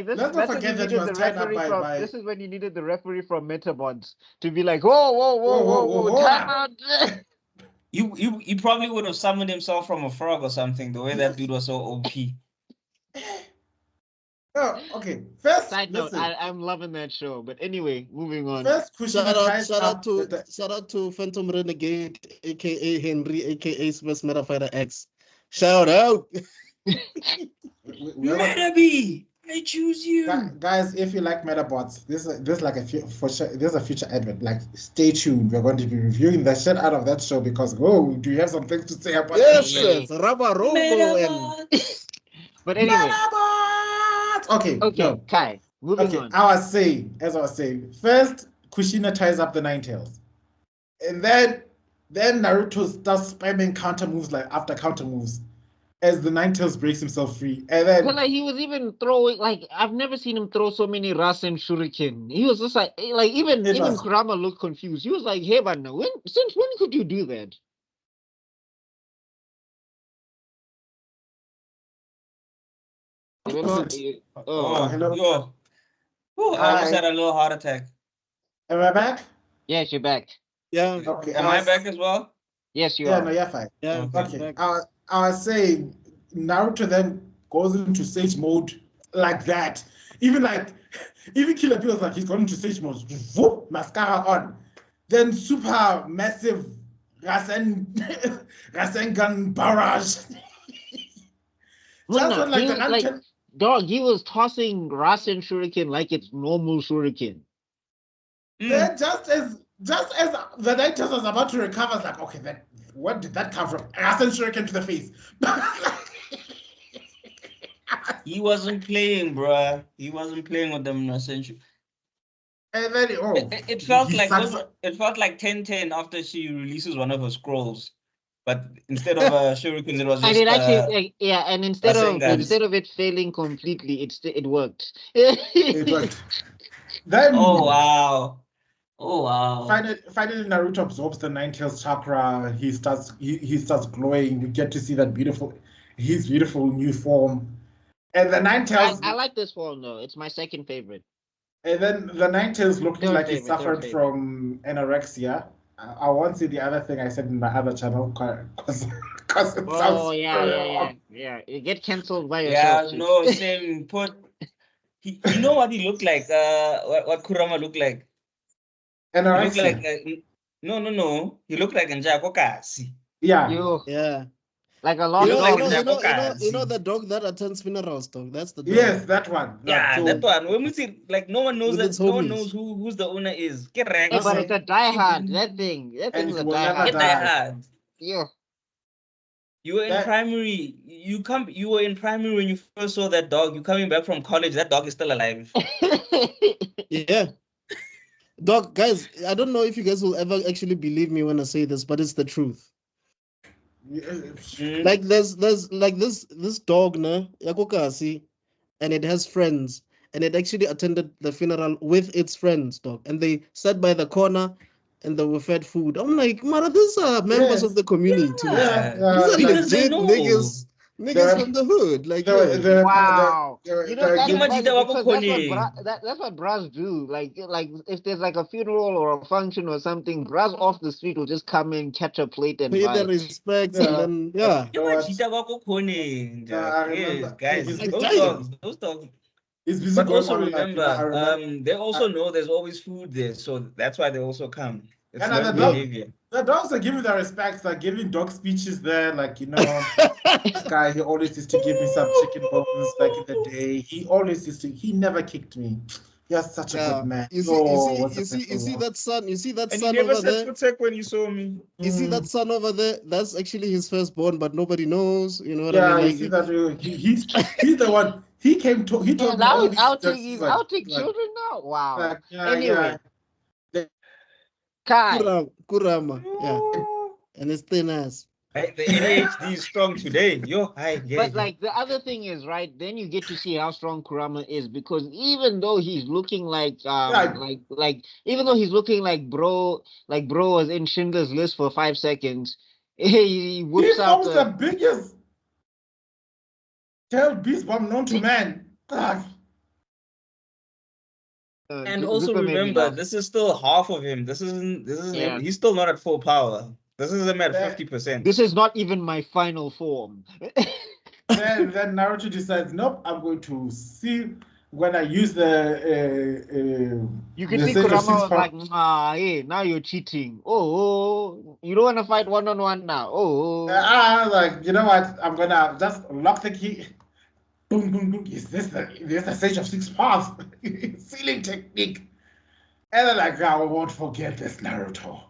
this. Let's not forget that you was tied up by. This is when you needed the referee from Metabots to be like, whoa, time out. He probably would have summoned himself from a frog or something. The way that dude was so OP. Oh, okay. First, side note, I'm loving that show. But anyway, moving on. First, shout out to Phantom Renegade, aka Henry, aka Space Meta Fighter X. Shout out. Metaby, I choose you. Guys, if you like Metabots, this is like there's a future advert. Like, stay tuned. We're going to be reviewing the shit out of that show because do you have some things to say about it? Yes, Rubber But anyway. Okay, no. Kai, moving on. As I was saying, first Kushina ties up the Nine Tails, and then Naruto starts spamming counter moves after counter moves as the Nine Tails breaks himself free, and then like he was even throwing I've never seen him throw so many Rasen Shuriken. He was just like even Kurama looked confused. He was like, "Hey, man, since when could you do that?" Hello. Hello. I almost had a little heart attack. Am I back? Yes, you're back. Yeah. Okay. Am I back as well? Yes, you are. No, you're fine. Yeah. Okay. I was saying Naruto then goes into Sage mode like that. Even Killer feels like he's gone into Sage mode. Whoop, mascara on. Then super massive Rasengan barrage. Dog, he was tossing Rasen Shuriken like it's normal Shuriken. Then just as the Night Tails was about to recover, it's like, okay, then where did that come from? Rasen Shuriken to the face. He wasn't playing, bruh. He wasn't playing with them Rasen Shuriken. And then it felt like 10-10 after she releases one of her scrolls. But instead of shuriken, it was just. And instead of it failing completely, it worked. It worked. Then Oh wow. Oh wow. finally Naruto absorbs the Nine Tails chakra. He starts glowing. You get to see his beautiful new form. And the Nine Tails, I like this one though. It's my second favorite. and then the Nine Tails looking like he Third suffered favorite. from anorexia. I won't see the other thing I said in my other channel because it Oh sounds yeah. You get cancelled by Yeah, yourself. no, same. You know what he looked like? What Kurama looked like? He looked anorexia. like no. He looked like Njako Kasi. Yeah. Yeah. Like a You lot look of like dogs. a you know the dog that attends funerals, dog. That's the dog. Yes, that one. Yeah, So- that one. When we see, like, no one knows With its that. No one homies. knows who's the owner is. Get Hey, ranked. but it's a diehard. That thing's And a it will never diehard. Get that hard. Yeah. You were in primary. You were in primary when you first saw that dog. You coming back from college. That dog is still alive. Yeah. Dog, guys, I don't know if you guys will ever actually believe me when I say this, but it's the truth. Mm. Like there's like this dog, na Yakokasi, and it has friends, and it actually attended the funeral with its friends, dog, and they sat by the corner and they were fed food. I'm like, Mara, these are members of the community. Yeah. These are Because they legit know. niggas from the hood. Like, yo. Wow. You know, that's Imagine funny that because wako that's what bras do. Like if there's like a funeral or a function or something, bras off the street will just come in, catch a plate and Pay their buy. respects Yeah. and then yeah. Imagine that wako koning. I Yes, remember. guys. He's Those dogs. busy But going also on, like, I remember, remember. they also know there's always food there, so that's why they also come. It's And learned the dog- behavior. The dogs are giving their respects, like giving dog speeches there, like, this guy, he always used to give me some chicken bones back in the day. He never kicked me. You're such a good man. You see that son, you see that And he son never over said there. food when you saw me. You see that son over there? That's actually his firstborn, but nobody knows. You know what I Yeah, mean? you Like, see that he's the one. He told me all these I'll jokes, take like, children now. Wow. like, yeah, Anyway, yeah. Kai. Kurama, yeah, and his thin ass. Hey, the ADHD is strong today. Yo, hi, But like the other thing is, right, then you get to see how strong Kurama is, because even though he's looking like even though he's looking like bro was in Schindler's List for 5 seconds, he whips He out owns the biggest tail beast bomb known to man. God. and also remember, this is still half of him. This isn't him. He's still not at full power. This is him at 50%. This is not even my final form. then Naruto decides, nope, I'm going to see when I use the you can the see Sage of Kurama Six was like, hey, now you're cheating. Oh, you don't want to fight one-on-one now. like, you know what? I'm gonna just lock the key. Boom, boom, boom. Is this the Sage of Six Paths? Sealing technique. And then like, I won't forget this, Naruto.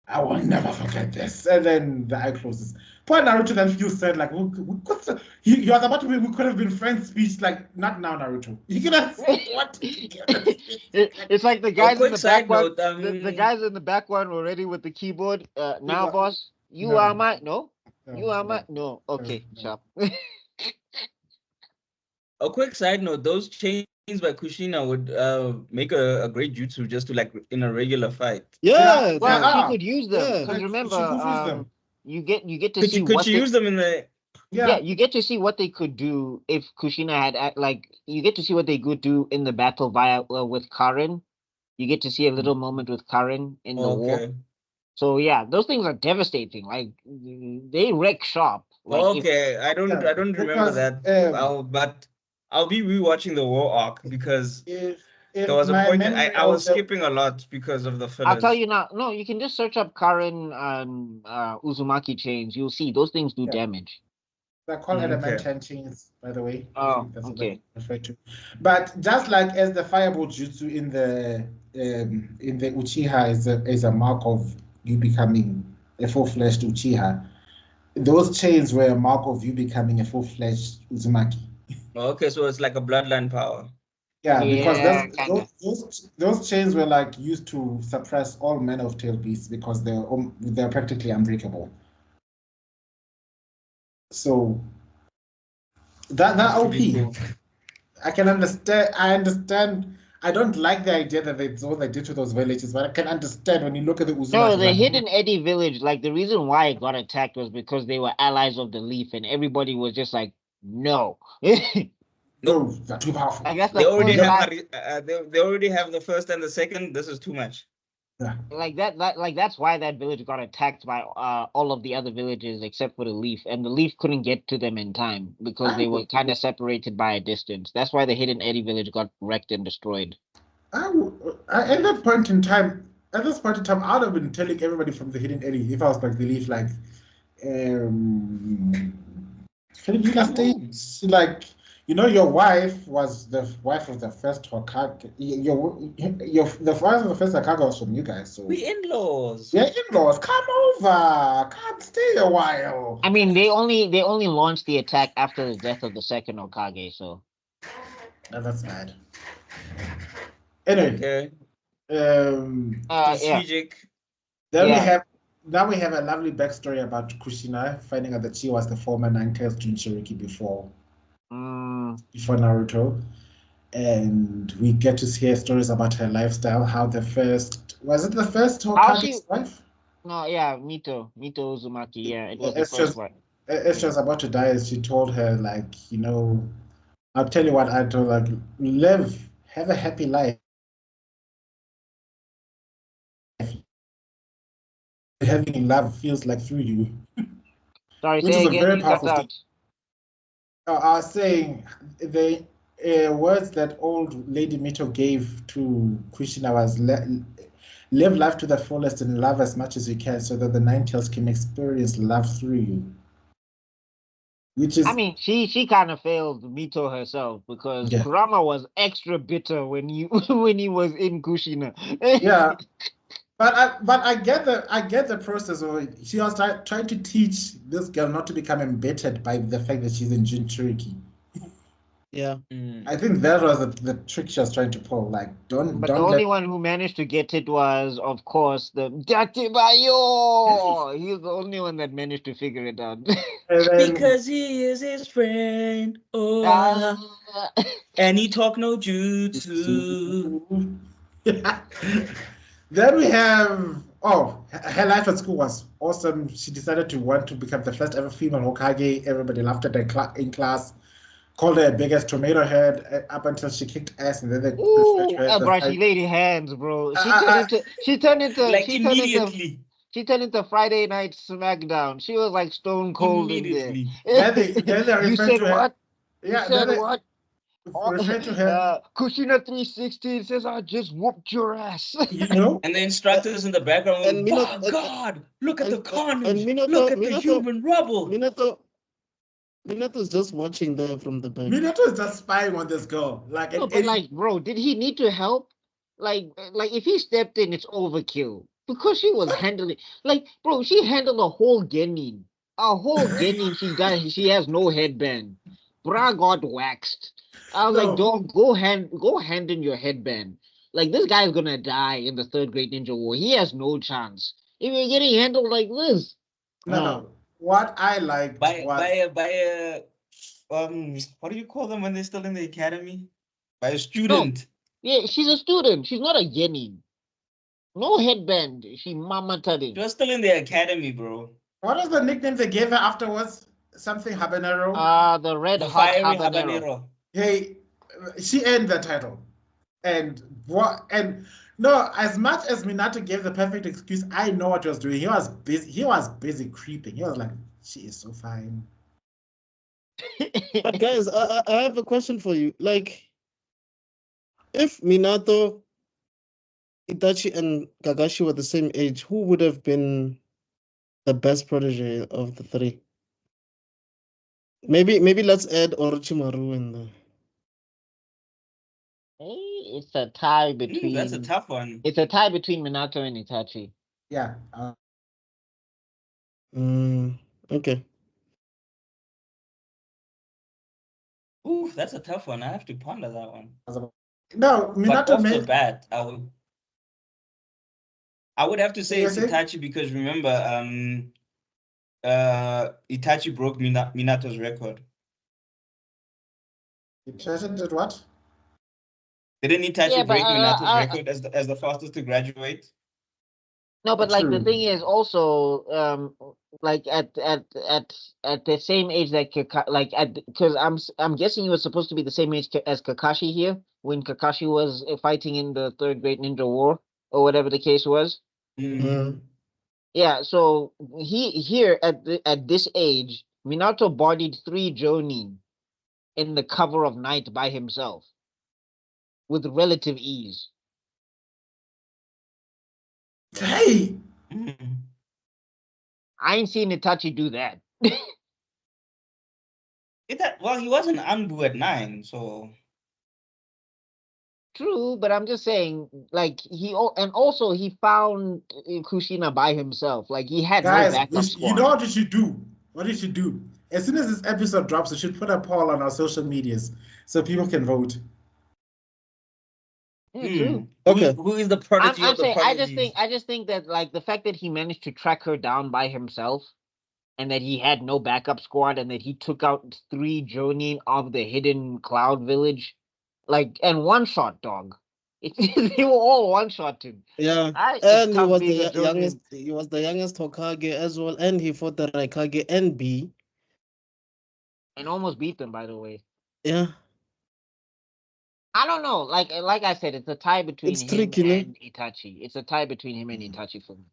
I will never forget this. And then the eye closes. Poor Naruto then feels sad, like, he was about to be, we could have been friends speech, like, not now, Naruto. You could have what? It's like the guys in the back one. Note, the guys in the back one were ready with the keyboard. Now, boss, you are my no. Okay, sharp. A quick side note: those chains by Kushina would make a great jutsu just to like in a regular fight. Yeah, well, he could use them Yeah. because remember, She could use them. you get to Could see you, could what you use them in the? yeah, you get to see what they could do if Kushina had like you get to see what they could do in the battle via with Karen. You get to see a little moment with Karen in the war. So yeah, those things are devastating. Like they wreck shop. Like okay, I don't remember that. But I'll be rewatching the war arc because if there was a point memory I was of the- skipping a lot because of the fillers. I'll tell you now. No, you can just search up Karen and Uzumaki chains. You'll see those things do damage. They're called Okay. adamantine chains, by the way. Oh, That's what okay. they refer to. But just like as the fireball jutsu in the Uchiha is a mark of you becoming a full-fledged Uchiha, those chains were a mark of you becoming a full-fledged Uzumaki. Okay, so it's like a bloodline power. Yeah, Yeah, because those chains were like used to suppress all manner of tail beasts because they're practically unbreakable. So that That's OP, pretty cool. I can understand. I understand I don't like the idea that that's all they did to those villages, but I can understand when you look at the No, Uzumaki. the like, Hidden Eddy village, like the reason why it got attacked was because they were allies of the Leaf, and everybody was just like, no. no, they're too powerful. Like that's They the already first have time, they already have the first and the second. This is too much. Yeah. like that's why that village got attacked by all of the other villages except for the Leaf, and the Leaf couldn't get to them in time because they were kind of separated by a distance. That's why the Hidden Eddy village got wrecked and destroyed. At that point in time, I'd have been telling everybody from the Hidden Eddy if I was like the Leaf, like, can you last days, like, your wife was the wife of the first Hokage. The wife of the first Hokage was from you guys, so We in-laws. yeah, in-laws, come over, come stay a while. I mean, they only launched the attack after the death of the second Hokage, so. That's bad. Anyway, Okay. Yeah. Strategic. Then Yeah. we have a lovely backstory about Kushina, finding out that she was the former Nine-Tails Jinchuriki before Naruto. And we get to hear stories about her lifestyle, how the first Hokage's wife? No, yeah, Mito Uzumaki, yeah, it was the first one. As she was about to die, she told her, like, I'll tell you what I told her, like, have a happy life. Having love feels like through you. Sorry, Which say is a again, very you cut powerful out. thing. I was saying the words that old Lady Mito gave to Kushina was live life to the fullest and love as much as you can so that the Nine-Tails can experience love through you. Which is, I mean, she kind of failed Mito herself because yeah. Kurama was extra bitter when he when he was in Kushina. Yeah. But I get the process of it. She was trying to teach this girl not to become embittered by the fact that she's in Jinchuriki. Yeah. I think that was the trick she was trying to pull. Like, But the only one who managed to get it was, of course, the Tebello. He was the only one that managed to figure it out. Because he is his friend. Oh, and he talk no jutsu. Then we have her life at school was awesome. She decided to want to become the first ever female Hokage. Everybody laughed at her in class, called her biggest tomato head up until she kicked ass, and then they referred to her as bro, she laid hands, bro. She turned into like immediately. She turned into Friday Night SmackDown. She was like stone cold in there. Then they You referred said to her. what? Yeah, you said what? Referred to her. Kushina 316 says I just whooped your ass. And the instructors in the background, And God, look at the carnage. And Minato, look at the human rubble. Minato's just watching there from the back. Minato is just spying on this girl. Like, no, but like, bro, did he need to help? Like if he stepped in, it's overkill. Because she was handling, like, bro, she handled a whole Genin. A whole Genin, she has no headband. Bra got waxed. I was like, don't go hand in your headband. Like, this guy's gonna die in the Third Great Ninja War. He has no chance. If you're getting handled like this. No. What I liked by a what do you call them when they're still in the academy? By a student. No. Yeah, she's a student. She's not a Genin. No headband. She mama She was still in the academy, bro. What was the nickname they gave her afterwards? Something habanero? The red hot fiery habanero. Hey, she earned the title. And no, as much as Minato gave the perfect excuse, I know what he was doing. He was busy creeping. He was like, she is so fine. But guys, I have a question for you. Like, if Minato, Itachi, and Kakashi were the same age, who would have been the best protege of the three? Maybe let's add Orochimaru in there. It's a tie between. That's a tough one. It's a tie between Minato and Itachi. Yeah. Okay. Ooh, that's a tough one. I have to ponder that one. No, Minato but off the bat, I would have to say it's Itachi because remember, Itachi broke Minato's record. Itachi did what? Didn't Itachi Yeah, but break Minato's record as the fastest to graduate? no, but like the True. thing is also like at the same age that like because I'm guessing he was supposed to be the same age as Kakashi here when Kakashi was fighting in the Third Great Ninja War or whatever the case was. Mm. Yeah, so here at this age, Minato bodied 3 Jonin in the cover of night by himself with relative ease. Hey, Mm. I ain't seen Itachi do that. Well, he was an Anbu at 9, so True, but I'm just saying, like and also he found Kushina by himself. Like he had no guys, backup you squad. know what you should do? What you should do? As soon as this episode drops, we should put a poll on our social medias so people can vote. Yeah, true. Okay. Who is the prodigy I'm of the saying prodigies? I just think that like the fact that he managed to track her down by himself and that he had no backup squad and that he took out 3 Jonin of the hidden cloud village, like and one shot dog. They were all one shot him. Yeah, It's and he tough was being the a Jonin. youngest. He was the youngest Hokage as well, and he fought the Raikage and B. And almost beat them, by the way. Yeah, I don't know. Like I said, it's a tie between it's him tricky, no? and Itachi. It's a tie between him and Itachi for me.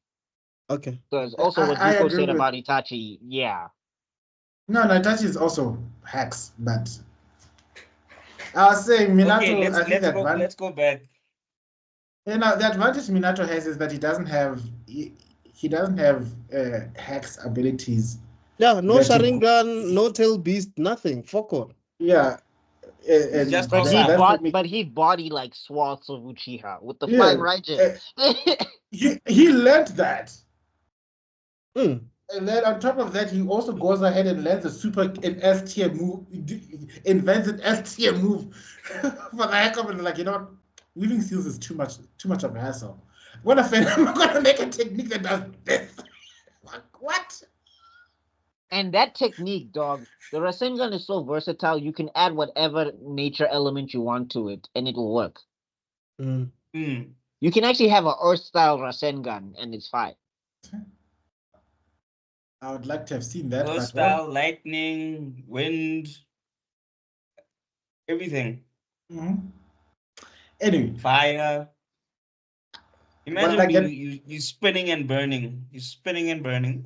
Okay. Because also what I Zuko agree said with. about Itachi, yeah. No, Itachi is also hacks, but I was saying Minato. Okay, I think let's go back. the advantage Minato has is that he doesn't have hacks abilities. Yeah, no That he- Sharingan, no tail beast, nothing. Fuck all. Yeah, He's just But he awesome. but he body like swaths of Uchiha with the Yeah, fine Raijin. he learned that. Mm. And then on top of that, he also goes ahead and lands an S tier move, invents an S tier move for the heck of it. Like, you know what? Weaving seals is too much of a hassle. What if I'm gonna make a technique that does this? Like, what? And that technique, dog, the Rasengan is so versatile, you can add whatever nature element you want to it, and it will work. Mm. Mm. You can actually have a Earth style Rasengan, and it's fine. I would like to have seen that. Ghost style, lightning, wind, everything. Mhm. Anyway, Fire. Imagine like you spinning and burning. You spinning and burning.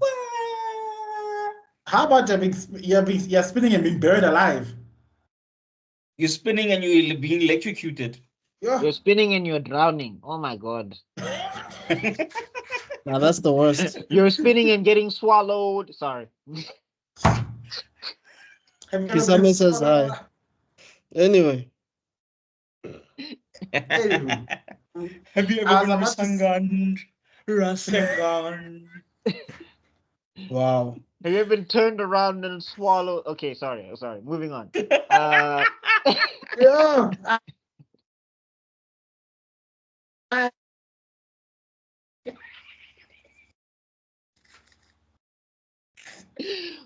how about you're spinning and being buried alive? You're spinning and you're being electrocuted. Yeah. You're spinning and you're drowning. Oh my god. Now that's the worst. You're spinning and getting swallowed. Sorry. Kisame says hi. Anyway. Anyway. Have you I ever was been about to Rasengan? Wow. Have you ever been turned around and swallowed? Okay, sorry. Moving on. Yeah.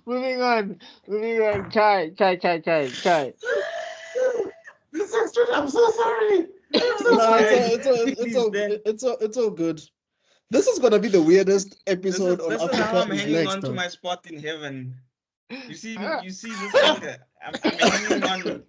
Moving on. Kai. This is true. I'm so sorry. I'm so No, sorry. it's all good. This is gonna be the weirdest episode This on is how Africa I'm is hanging next. on to though. my spot in heaven. You see this thing? I'm hanging on to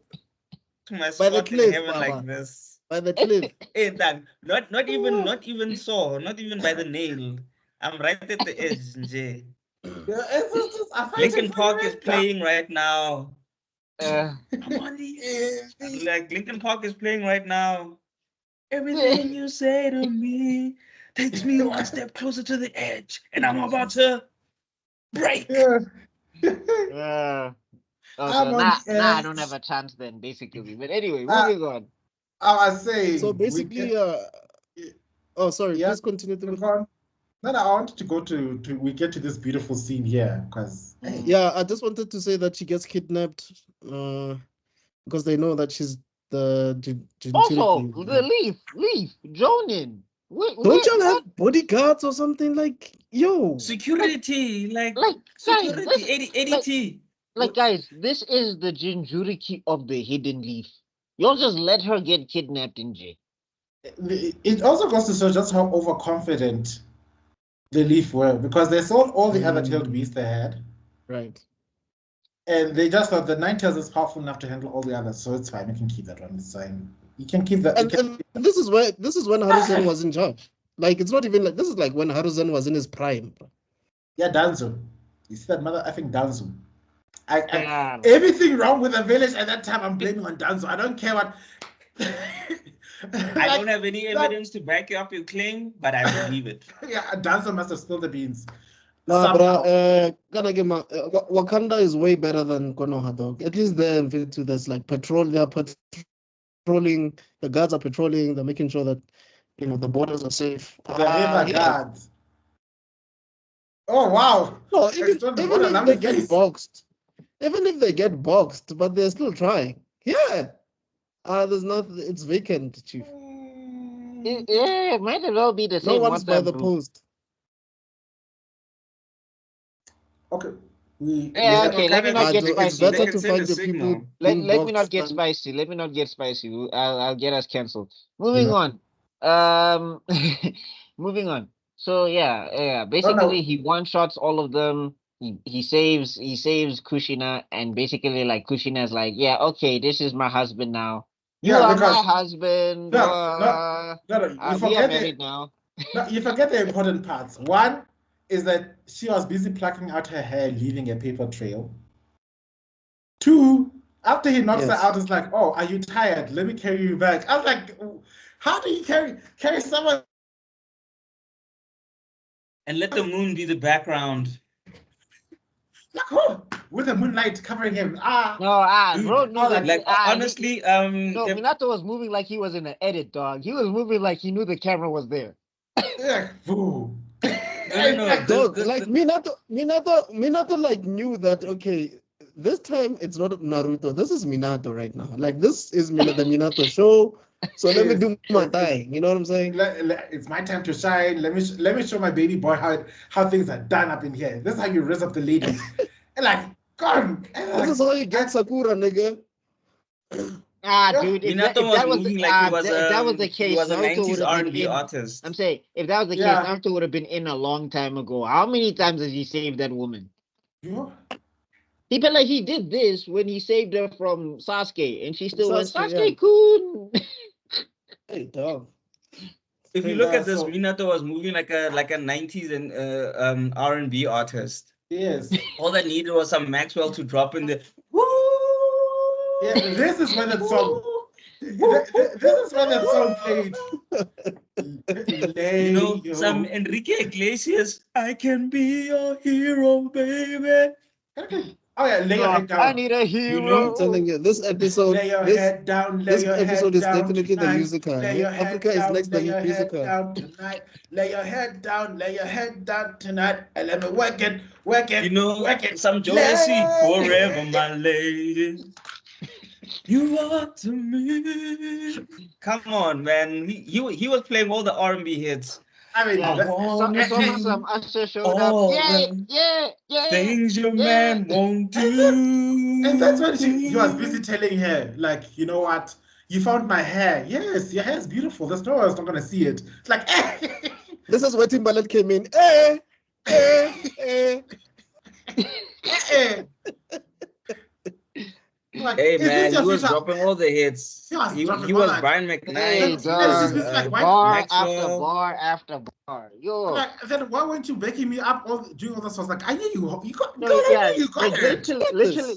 my By the spot in cliff, heaven Baba. like this. By the cliff. Hey, Dan, not even so, not even by the nail. I'm right at the edge, Nje. Yeah, it's just, I'm Linkin fighting for Park you is right playing right now. Uh, I'm on the edge. Like Linkin Park is playing right now. Everything you say to me takes me one step closer to the edge, and I'm about to break. now. uh, I'm so on now the I don't edge. have a chance then, basically. But anyway, Uh, moving on. I was saying. So basically, oh sorry, Yeah. please continue. No, I wanted to go to we get to this beautiful scene here because Yeah, I just wanted to say that she gets kidnapped because they know that she's the Also, Jinchuriki. the leaf, Jonin. Don't y'all have bodyguards or something? Like, yo. Security, like security, security, guys, ADT. like guys, this is the Jinjuriki of the Hidden Leaf. You'll just let her get kidnapped in jail. It also goes to show just how overconfident the Leaf were, because they sold all the other tailed beasts they had, Right. and they just thought the Ninetales is powerful enough to handle all the others, so it's fine. You can keep that one. It's fine. You can keep that. And this is when Haruzen was in charge. Like, it's not even like this is like when Haruzen was in his prime. Yeah, Danzo. You see that mother effing Danzo. Yeah. Everything wrong with the village at that time, I'm blaming on Danzo. I don't care what. I don't have any evidence to back up your claim, but I believe it. Yeah, Danzo must have spilled the beans. Nah, Somehow. Wakanda is way better than Konoha, dog. At least they're into this like patrol. They're patrolling. The guards are patrolling. They're making sure that the borders are safe. The river guards. Oh wow! No, even if they get face. boxed, but they're still trying. Yeah. There's nothing. It's vacant, Chief. Yeah, it might as well be the same. No one's by the group. post. Okay. Okay, let me not get It's spicy. better to find the people. Let being me not boxed get than- spicy. Let me not get spicy. I'll get us cancelled. Moving on. Moving on. So yeah. Basically, he one shots all of them. He saves Kushina, and basically like Kushina's like, yeah, okay, this is my husband now. You Yeah, are because- my husband. No, we are married now. No, you forget the important parts. One is that she was busy plucking out her hair, leaving a paper trail. Two, after he knocks her Yes. out, it's like, oh, are you tired? Let me carry you back. I was like, how do you carry someone? And let the moon be the background. Like, oh, with the moonlight covering him. No, bro, no, Like honestly, no, Minato was moving like he was in an edit, dog. He was moving like he knew the camera was there. Yeah, boo. No. Dog, like Minato like knew that, okay, this time it's not Naruto. This is Minato right now. Like, this is the Minato show. So let me do my thing. You know what I'm saying? It's my time to shine. Let me show my baby boy how things are done up in here. This is how you raise up the ladies. And like, God. This is how you get Sakura, nigga. Dude, if that was moving like he was that was the case, he was a Naruto 90s would have been R&B in. artist. I'm saying, if that was the case, Naruto would have been in a long time ago. How many times has he saved that woman? Yeah. He felt like he did this when he saved her from Sasuke, and she still went, Sasuke, Sasuke cool. Hey, dog. If you look at this, Minato was moving like a 90s and R&B artist. Yes. All that needed was some Maxwell to drop in the woo. Yeah, this is when that song. This is when that song played. Some Enrique Iglesias. I can be your hero, baby. Oh yeah, lay your head down. I need a hero. I'm telling you, this episode, Lay your head down. this episode is definitely the tonight. musical. Lay your Africa head is down, next the lay your head musical. down tonight. Lay your head down. Lay your head down tonight, and let me work it. Work it. Some Jodeci forever, my lady. You are to me. Come on, man. He was playing all the R&B hits. I mean, Some Usher showed up. Yeah. Things your man won't do. And that's when he was busy telling her, like, you know what? You found my hair. Yes, your hair is beautiful. There's no one else not gonna see it. It's like, This is where Timbaland came in. Like, hey man, he was dropping all the hits. He was Brian McKnight. Bar after bar after bar. Yo. Like, then why weren't you baking me up doing all this? I was like, I knew you got it.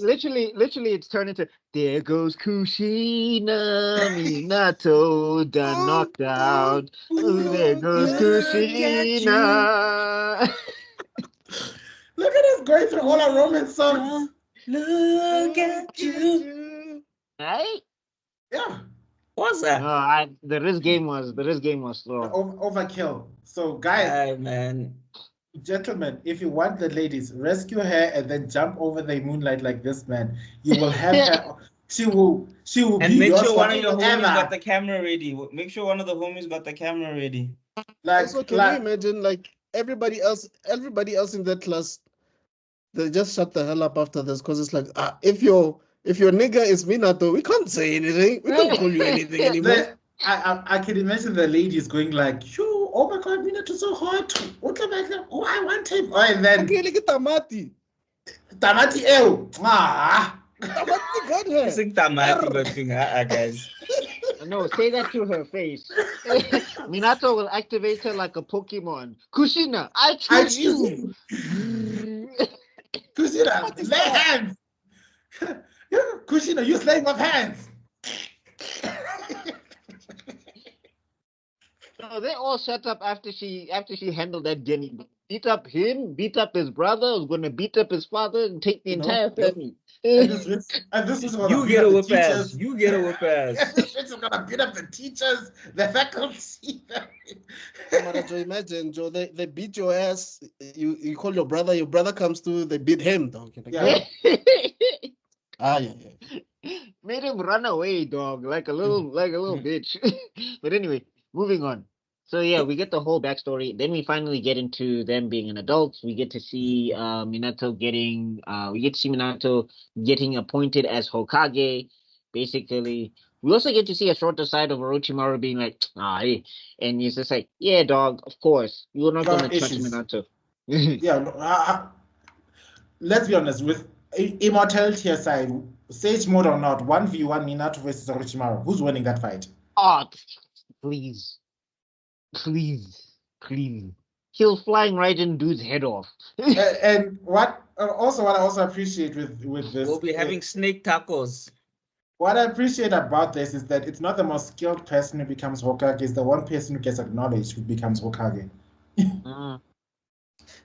Literally, it's turned into there goes Kushina, Minato done knocked out. There goes Kushina. Look at us going through all our romance songs. Look at you. Right? Yeah. What's that? No, the risk game was slow. Overkill. So guys, man. Gentlemen, if you want the ladies, rescue her and then jump over the moonlight like this, man. You will have her. She will and be make yours sure one of your forever. homies got the camera ready. Make sure one of the homies got the camera ready. Like, also, can you imagine, like, everybody else in that class, they just shut the hell up after this, because it's like, if your if your nigga is Minato, we can't say anything. We can't call you anything anymore. I can imagine the ladies going like, "Yo, oh my God, Minato so hot. What about oh, I want him." Oh, and then Okay, look at Tamati. Tamati ew. Ah. Tamati got her. Isn't tamati but thing, guys? No, say that to her face. Minato will activate her like a Pokemon. Kushina, I I choose choose you. Kushina, lay hands. Kushina, you slaying of hands. No, they all shut up after she handled that Jenny. Beat up him, beat up his brother, was gonna beat up his father and take the entire family. And this is You get a whip ass. You get a whip ass. This is gonna beat up the teachers, the faculty. So imagine, Joe, they beat your ass. You call your brother comes to, they beat him, dog. Yeah. Yeah. Made him run away, dog, like a little bitch. But anyway, moving on. So yeah, we get the whole backstory. Then we finally get into them being an adult. We get to see Minato getting appointed as Hokage. Basically, we also get to see a shorter side of Orochimaru being like, hey. And he's just like, yeah, dog, of course. You're not gonna touch Minato. Yeah, let's be honest, with immortality aside, Sage mode or not, 1v1 Minato versus Orochimaru, who's winning that fight? Oh, please. He'll flying right in dude's head off. And what I also appreciate with this, We'll be having snake tacos. what I appreciate about this is that it's not the most skilled person who becomes Hokage, it's the one person who gets acknowledged who becomes Hokage.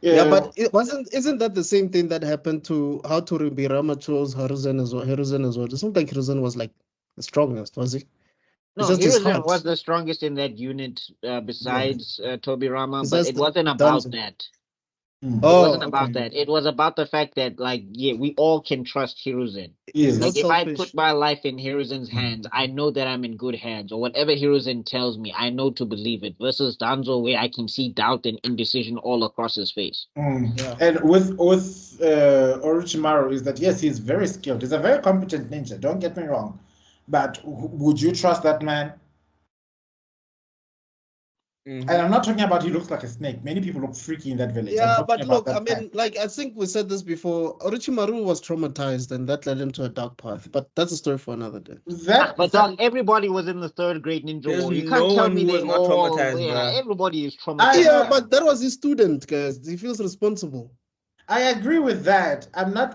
Yeah, but isn't that the same thing that happened to how Toribirama chose Hiruzen as well? It seemed like Hiruzen was like the strongest, was he? No, Hiruzen was the strongest in that unit besides Tobirama, but it wasn't about that. It wasn't about that. It was about the fact that, we all can trust Hiruzen. Yes. Like, if I put my life in Hiruzen's hands, I know that I'm in good hands. Or whatever Hiruzen tells me, I know to believe it. Versus Danzo, where I can see doubt and indecision all across his face. Yeah. And with Orochimaru is that, yes, he's very skilled. He's a very competent ninja, don't get me wrong. But would you trust that man? And I'm not talking about he looks like a snake. Many people look freaky in that village. Yeah, but look, I mean, I think we said this before. Orochimaru was traumatized, and that led him to a dark path. But that's a story for another day. Everybody was in the third grade ninja war. You can't tell me they not traumatized. Everybody is traumatized. Yeah, but that was his student, guys. He feels responsible. I agree with that.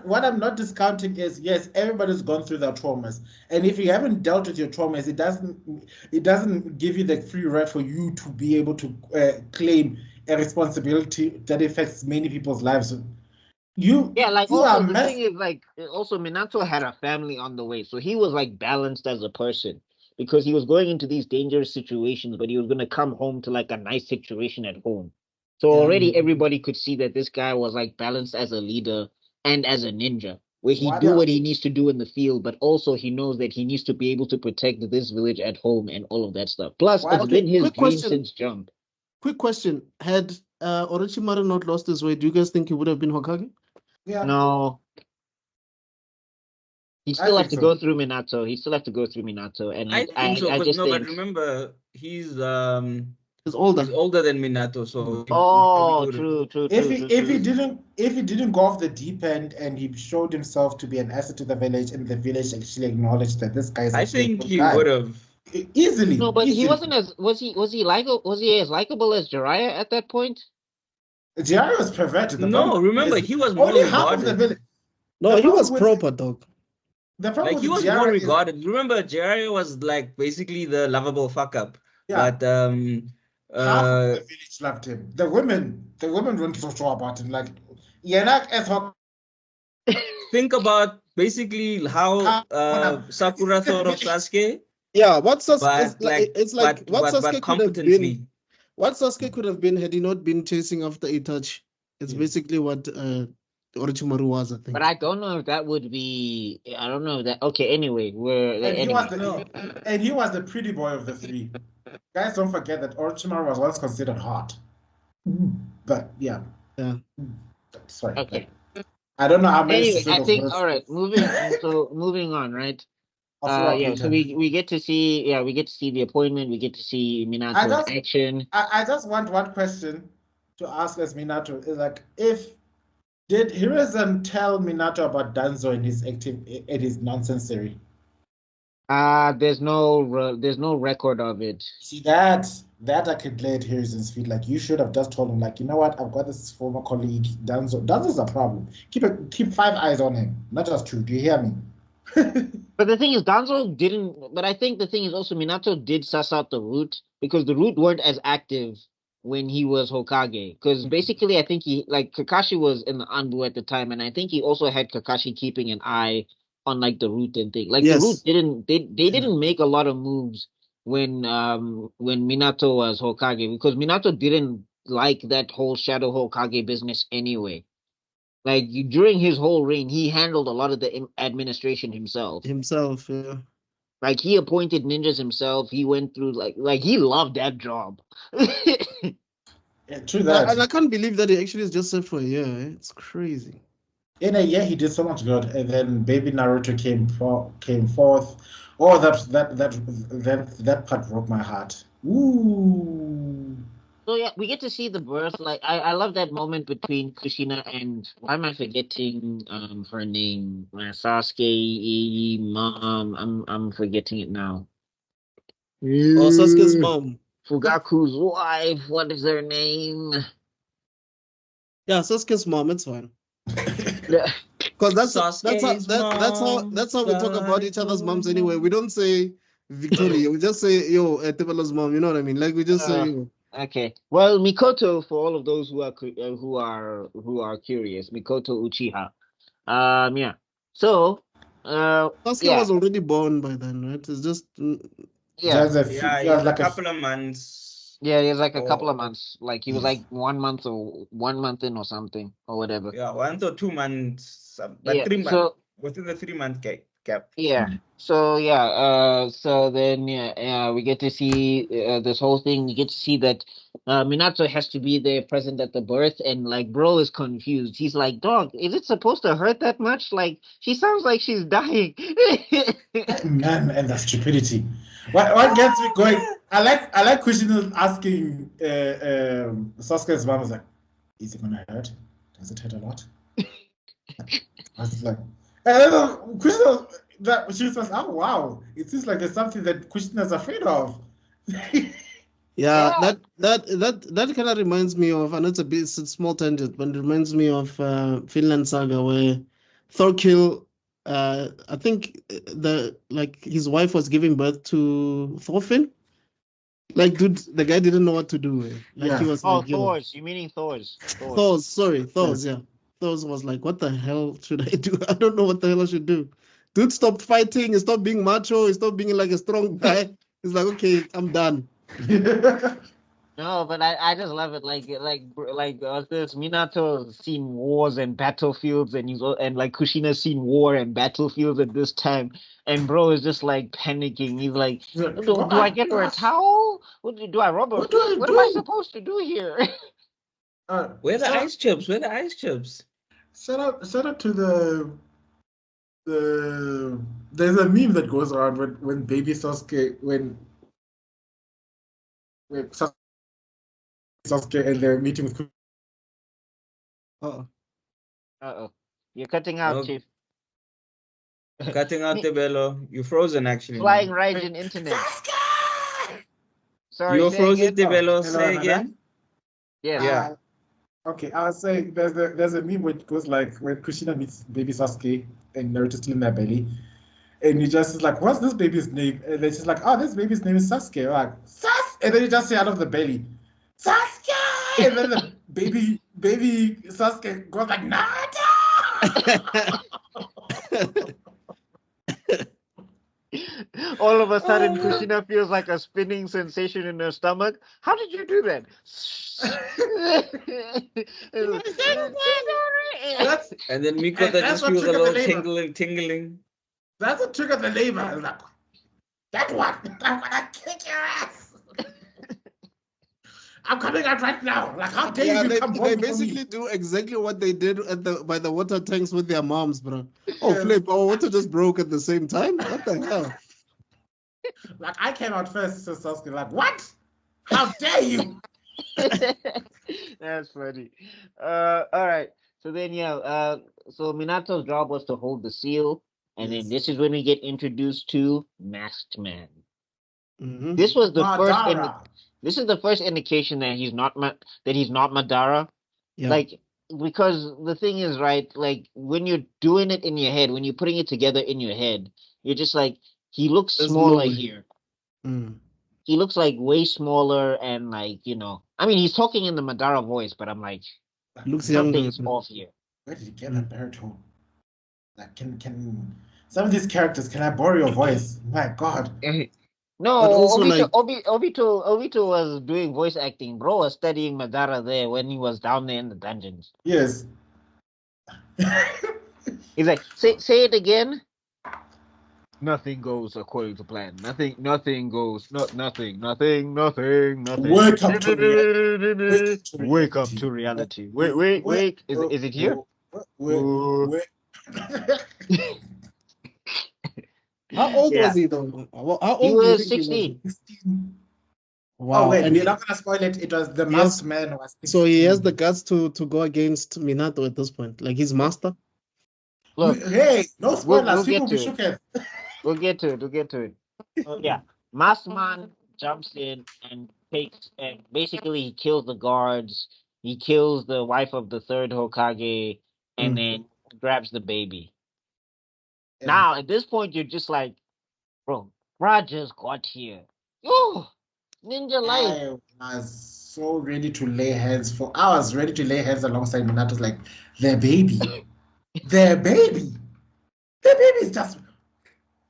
What I'm not discounting is, yes, everybody's gone through their traumas. And if you haven't dealt with your traumas, it doesn't give you the free right for you to be able to claim a responsibility that affects many people's lives. The thing is, also Minato had a family on the way, so he was balanced as a person because he was going into these dangerous situations, but he was going to come home to a nice situation at home. So already everybody could see that this guy was balanced as a leader and as a ninja, where he do what he needs to do in the field, but also he knows that he needs to be able to protect this village at home and all of that stuff. Plus, it's been his dream since jump. Quick question: had Orochimaru not lost his way, do you guys think he would have been Hokage? Yeah. No. He still has to go through Minato. And I think so. But remember, he's older than Minato, so true. If he didn't go off the deep end and he showed himself to be an asset to the village, and the village actually acknowledged that this guy is I think he would have easily. No, but he wasn't as was he as likable as Jiraiya at that point? Jiraiya was perverted. No, remember he was more only half of the village. No, he was proper, dog. The problem he was more regarded. Remember, Jiraiya was basically the lovable fuck up. Yeah. But half of the village loved him. The women weren't so sure about him. Think about basically how Sakura thought of Sasuke. Yeah, what Sasuke what Sasuke could have been had he not been chasing after Itachi. It's basically what Orochimaru was, I think. But I don't know if that would be. I don't know if that. Okay, anyway, he was the pretty boy of the three. Guys, don't forget that Orochimaru was once considered hot. But yeah. Yeah. Sorry. Okay. I don't know how many Anyway, sort I of think words. all right. Moving on, right? Yeah. So we get to see the appointment. We get to see Minato in action. I just want one question to ask as Minato is like, did Hiruzen tell Minato about Danzo and his nonsensery? There's no record of it. See that I could lay at Hiruzen's feet. Like you should have just told him, like, you know what, I've got this former colleague, Danzo. Danzo's a problem. Keep 5 eyes on him, not just 2. Do you hear me? But the thing is, Danzo didn't. But I think the thing is also Minato did suss out the root because the root weren't as active when he was Hokage. Because basically, I think Kakashi was in the Anbu at the time, and I think he also had Kakashi keeping an eye on like the root and thing. Like the root didn't they didn't make a lot of moves when Minato was Hokage because Minato didn't like that whole Shadow Hokage business anyway. Like during his whole reign, he handled a lot of the administration himself. Yeah. Like he appointed ninjas himself. He went through like he loved that job. Yeah, true that. And I can't believe that he actually is just served for a year. It's crazy. In a year, he did so much good, and then baby Naruto came forth. Oh, that part broke my heart. Ooh. So yeah, we get to see the birth. Like I love that moment between Kushina and why am I forgetting her name? Sasuke mom. I'm forgetting it now. Oh, Sasuke's mom. Fugaku's wife. What is her name? Yeah, Sasuke's mom. It's fine. Yeah. Because that's how we talk about each other's moms anyway. We don't say Victoria. We just say Tebello's mom. You know what I mean? Like we just say. Okay. Well, Mikoto, for all of those who are curious, Mikoto Uchiha. Yeah. So, Sasuke was already born by then, right? It's just a couple of months. Yeah, he was like a couple of months. Like he was like 1 month or 1 month in or something or whatever. Yeah, 1 or 2 months, but 3 months. So within the 3-month gap. Yeah. So yeah. So then we get to see this whole thing. We get to see that Minato has to be there present at the birth, and like bro is confused. He's like, "Dog, is it supposed to hurt that much? Like she sounds like she's dying." Man, and the stupidity. What gets me going? I like Kushina asking Sasuke's mom, was like, "Is it gonna hurt? Does it hurt a lot?" I was like, and then Kushina, she says, "Oh wow, it seems like there's something that Kushina's afraid of." Yeah, that kind of reminds me of, and it's a small tangent, but it reminds me of Finland Saga where Thorkill, I think his wife was giving birth to Thorfinn. Like, dude, the guy didn't know what to do. Like he was Thor's. You meaning Thor's? Sorry, Thor's. Yeah, Thor's was like, what the hell should I do? I don't know what the hell I should do. Dude stopped fighting. He stopped being macho. He stopped being like a strong guy. He's like, okay, I'm done. No, but I just love it. Like this Minato's seen wars and battlefields, and like Kushina's seen war and battlefields at this time, and bro is just like panicking. He's like, do I get her a towel? Do I rub her? What am I supposed to do here? Where the ice chips? Where the ice chips? Shout out to there's a meme that goes around when baby Sasuke when Sasuke and they're meeting with. You're cutting out, Chief. Cutting out Tebello. You're frozen actually. Flying Raijin internet. Sorry, you're frozen, Tebello. Say again. Yeah. Okay, I was saying there's a meme which goes like when Kushina meets baby Sasuke and Naruto's still in their belly, and he just is like, "What's this baby's name?" And then she's like, "Oh, this baby's name is Sasuke." Like, and then you just say out of the belly, "Sasuke!" And then the baby Sasuke goes like, "Naruto!" All of a sudden, Kushina feels like a spinning sensation in her stomach. How did you do that? And then Mikoto just feels a little tingling. That's what triggered the labor. Like, that one, I'm gonna kick your ass. I'm coming out right now. Like, how dare you they come home for me? basically do exactly what they did by the water tanks with their moms, bro. Oh, Yes. flip! Our water just broke at the same time. What the hell? Like, I came out first, so Sasuke, like, what? How dare you? That's funny. All right. So then, so Minato's job was to hold the seal, and Yes. then this is when we get introduced to Masked Man. Mhm. This was the first. Madara. This is the first indication that he's not Madara. Yeah. Like, because the thing is, right? Like, when you're doing it in your head, when you're putting it together in your head, you're just like, he looks There's smaller no- here. Mm. He looks like way smaller, and like, I mean, he's talking in the Madara voice, but I'm like, Looks younger. something's off here. Where did you get that baritone? Like, can some of these characters, can I borrow your voice? My God. No, But also, Obito was doing voice acting. Bro was studying Madara there when he was down there in the dungeons. Yes. He's like, say it again. Nothing goes according to plan. Nothing goes. Nothing. Wake up to reality. Wake up to reality. Wait. Is it here? Wait. How old Yeah. was he though? How He old do you was think he 16. 16. Wow. Oh, wait, and we're not going to spoil it. It was the Yes. masked man was 16. so he has the guts to go against Minato at this point, like his master. Look, Hey, no spoilers. we'll People get be to it. shooketh. We'll get to it. Oh, yeah. Masked Man jumps in and basically he kills the guards. He kills the wife of the third Hokage and then grabs the baby. Yeah. Now, at this point, you're just like, bro, Rogers got here. Oh, Ninja Life. I was so ready to lay hands I was ready to lay hands alongside Minato's like, their baby. Their baby. Their baby is just,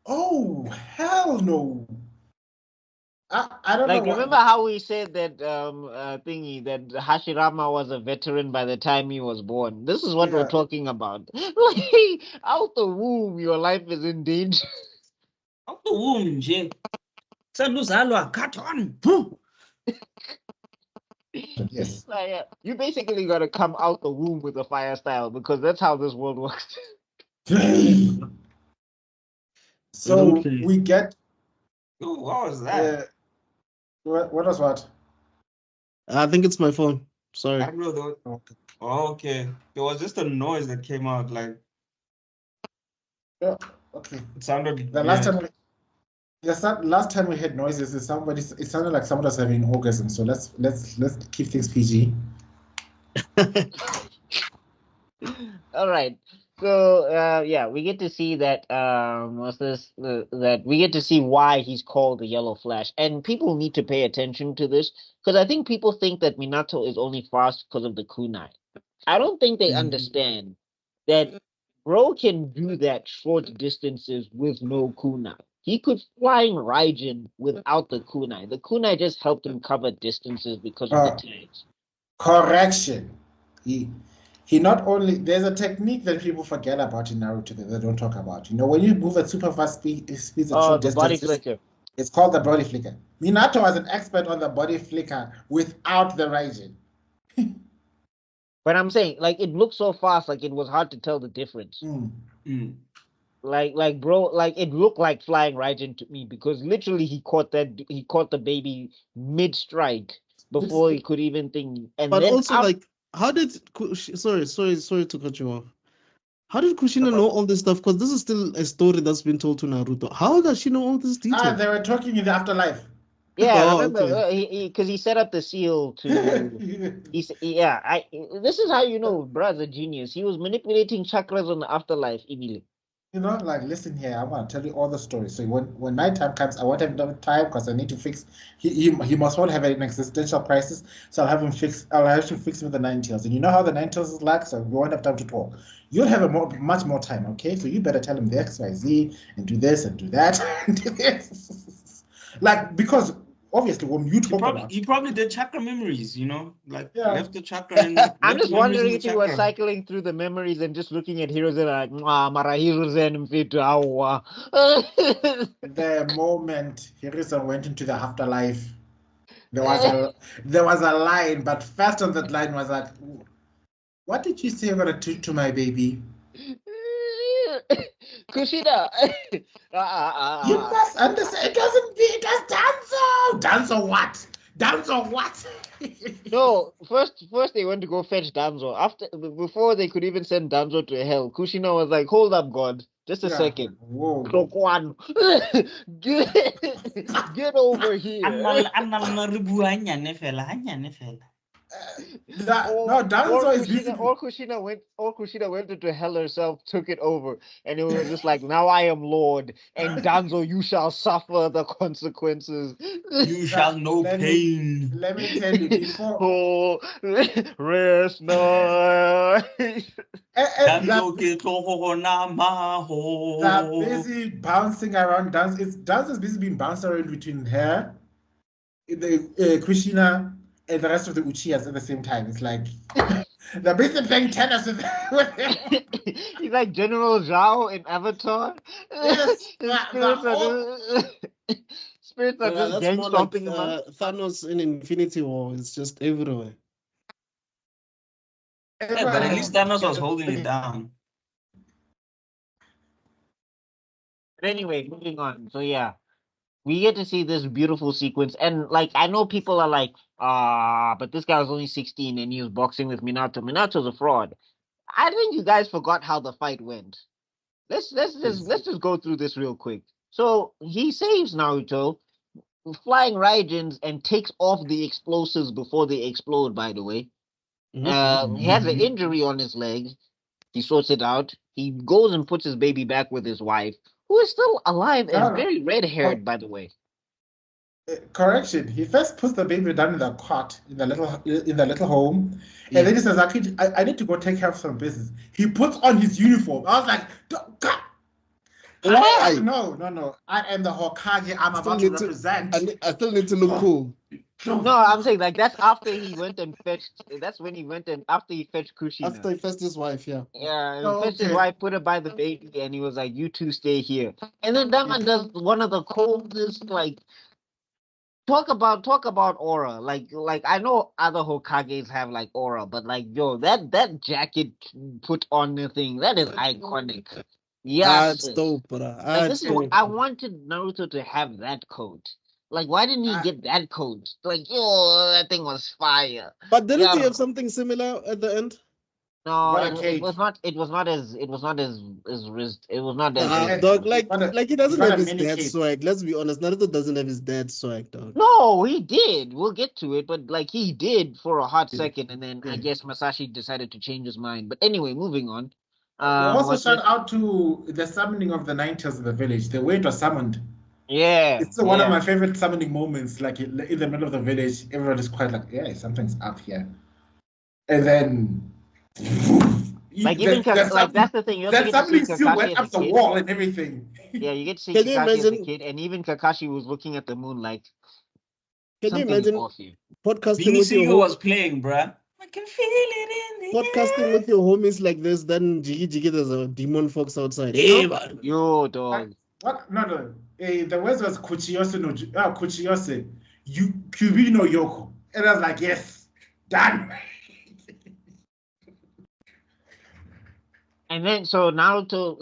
oh, hell no. I don't Like, know. remember how we said that thingy that Hashirama was a veteran by the time he was born? This is what we're Yeah. talking about. Like, out the womb, your life is in danger. Out the womb nje. Sanduzalwa, cut on. Yes. Like, you basically got to come out the womb with a fire style because that's how this world works. So Okay. we get Ooh, what was that? what was what? I think it's my phone. Sorry. I don't know though. Oh, okay. There was just a noise that came out, like Yeah, okay. it sounded The last time we had noises, it sounded like someone was having an orgasm. So let's keep things PG. All right. So we get to see that that we get to see why he's called the Yellow Flash, and people need to pay attention to this because I think people think that Minato is only fast because of the kunai. I don't think they understand that bro can do that short distances with no kunai. He could flying Raijin without the kunai. The kunai just helped him cover distances because of the tags. Correction. He not only, there's a technique that people forget about in Naruto that they don't talk about. You know, when you move at super fast speeds at short The body distances, flicker. it's called the body flicker. Minato was an expert on the body flicker without the Raijin. But I'm saying, like, it looked so fast, like it was hard to tell the difference. Like, bro, like it looked like flying Raijin to me because literally he caught the baby mid strike before he could even think. And But then also, like, how did sorry to cut you off. How did Kushina know all this stuff? Because this is still a story that's been told to Naruto. How does she know all this detail? They were talking in the afterlife. Yeah, Oh, remember okay. because he set up the seal to. This is how you know, brother genius. He was manipulating chakras on the afterlife, Emily. You know, like, listen here, I want to tell you all the stories. So when night time comes, I want him to have time because I need to fix. He must not have an existential crisis. So I'll have him fix him with the Ninetales. And you know how the Ninetales is like, so we won't have time to talk. You'll have much more time, okay? So you better tell him the X, Y, Z, and do this and do that and do this. Like, because obviously when you talk about, he probably did chakra memories, you know, like Yeah. left the chakra and I'm just wondering if he he was cycling through the memories and just looking at heroes and like, Mara heroes and fit awa. the moment Hirisa went into the afterlife, there was a line, but first on that line was like, what did you say you're gonna do to my baby? Kushina. You must understand. It does Danzo what? Danzo what? No, first they went to go fetch Danzo. Before they could even send Danzo to hell, Kushina was like, "Hold up, God, just a second. Whoa. Clock one, get over here." No, Danzo is busy. All Kushina went into hell herself, took it over, and it was just like, "Now I am Lord, and Danzo, you shall suffer the consequences. You shall know pain." Let me tell you, before Oh, rest night. They're busy bouncing around. Dance is busy being bounced around between her, Kushina, and the rest of the Uchiyas at the same time. It's like they're basically playing tennis with him. He's like General Zhao in Avatar. Yes, Spirits are just That's gang more stomping like him up. Thanos in Infinity War. It's just everywhere. Yeah, but at least Thanos was holding it down. But anyway, moving on. So yeah, we get to see this beautiful sequence, and like I know people are like, but this guy was only 16 and he was boxing with Minato. Minato's a fraud. I think you guys forgot how the fight went. Let's just go through this real quick. So he saves Naruto, flying Raijins, and takes off the explosives before they explode. By the way, he has an injury on his leg. He sorts it out. He goes and puts his baby back with his wife, who is still alive and very red-haired, by the way. Correction. He first puts the baby down in the cot in the little home, and then he says, I need to go take care of some business." He puts on his uniform. I was like, God. Why? No. I am the Hokage. I'm about to represent. I still need to look cool. No, I'm saying like that's after he went and fetched. That's when he went and after he fetched Kushina. After he fetched his wife, yeah. Yeah, he fetched his wife, put her by the baby, and he was like, "You two stay here." And then that man does one of the coldest, like, talk about aura. Like I know other Hokages have like aura, but like yo, that jacket put on the thing, that is iconic. Yeah, It's dope, bro. I wanted Naruto to have that coat. Like, why didn't he get that coat? Like, yo, that thing was fire. But didn't he have something similar at the end? No, it was not as dog, like he doesn't have his dad swag. Let's be honest, Naruto doesn't have his dad swag, dog. No, he did. We'll get to it, but like he did for a hot second, and then I guess Masashi decided to change his mind. But anyway, moving on. Also, shout out to the summoning of the Nine Tails in the village. The way it was summoned. Yeah, it's one of my favorite summoning moments. Like in the middle of the village, everybody's quite like, yeah, something's up here, and then. Like even that's the thing. You also get to see Kakashi went up as a the kid. wall and everything. Yeah, you get to see Kakashi as a kid, and even Kakashi was looking at the moon like. Can you imagine podcasting with your was playing, bruh? I can feel it in the podcasting with your homies like this. Then Jiggy, there's a demon fox outside. Hey, yo, dog. What? No. The words was Kuchiyose no Kuchiyose. QB no Yoko, and I was like, yes, done. And then so Minato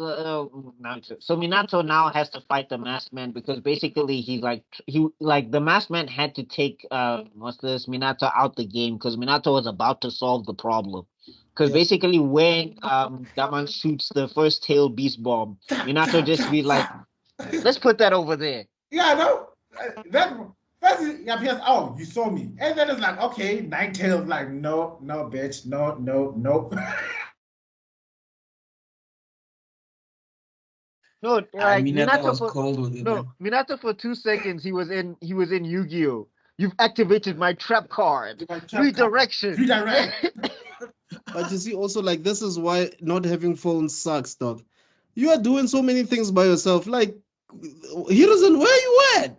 now has to fight the masked man because basically the masked man had to take Minato out the game because Minato was about to solve the problem. Because basically when Daman shoots the first tail beast bomb, Minato just be like, let's put that over there. Yeah, no. That first he appears, oh, you saw me. And then it's like, okay, Nine Tails like, no, bitch, no. No, like Minato was cold with it. No, Minato for 2 seconds he was in Yu-Gi-Oh! You've activated my trap card. Redirection. Redirect. But you see, also like this is why not having phones sucks, dog. You are doing so many things by yourself. Like Hiruzen, where you at?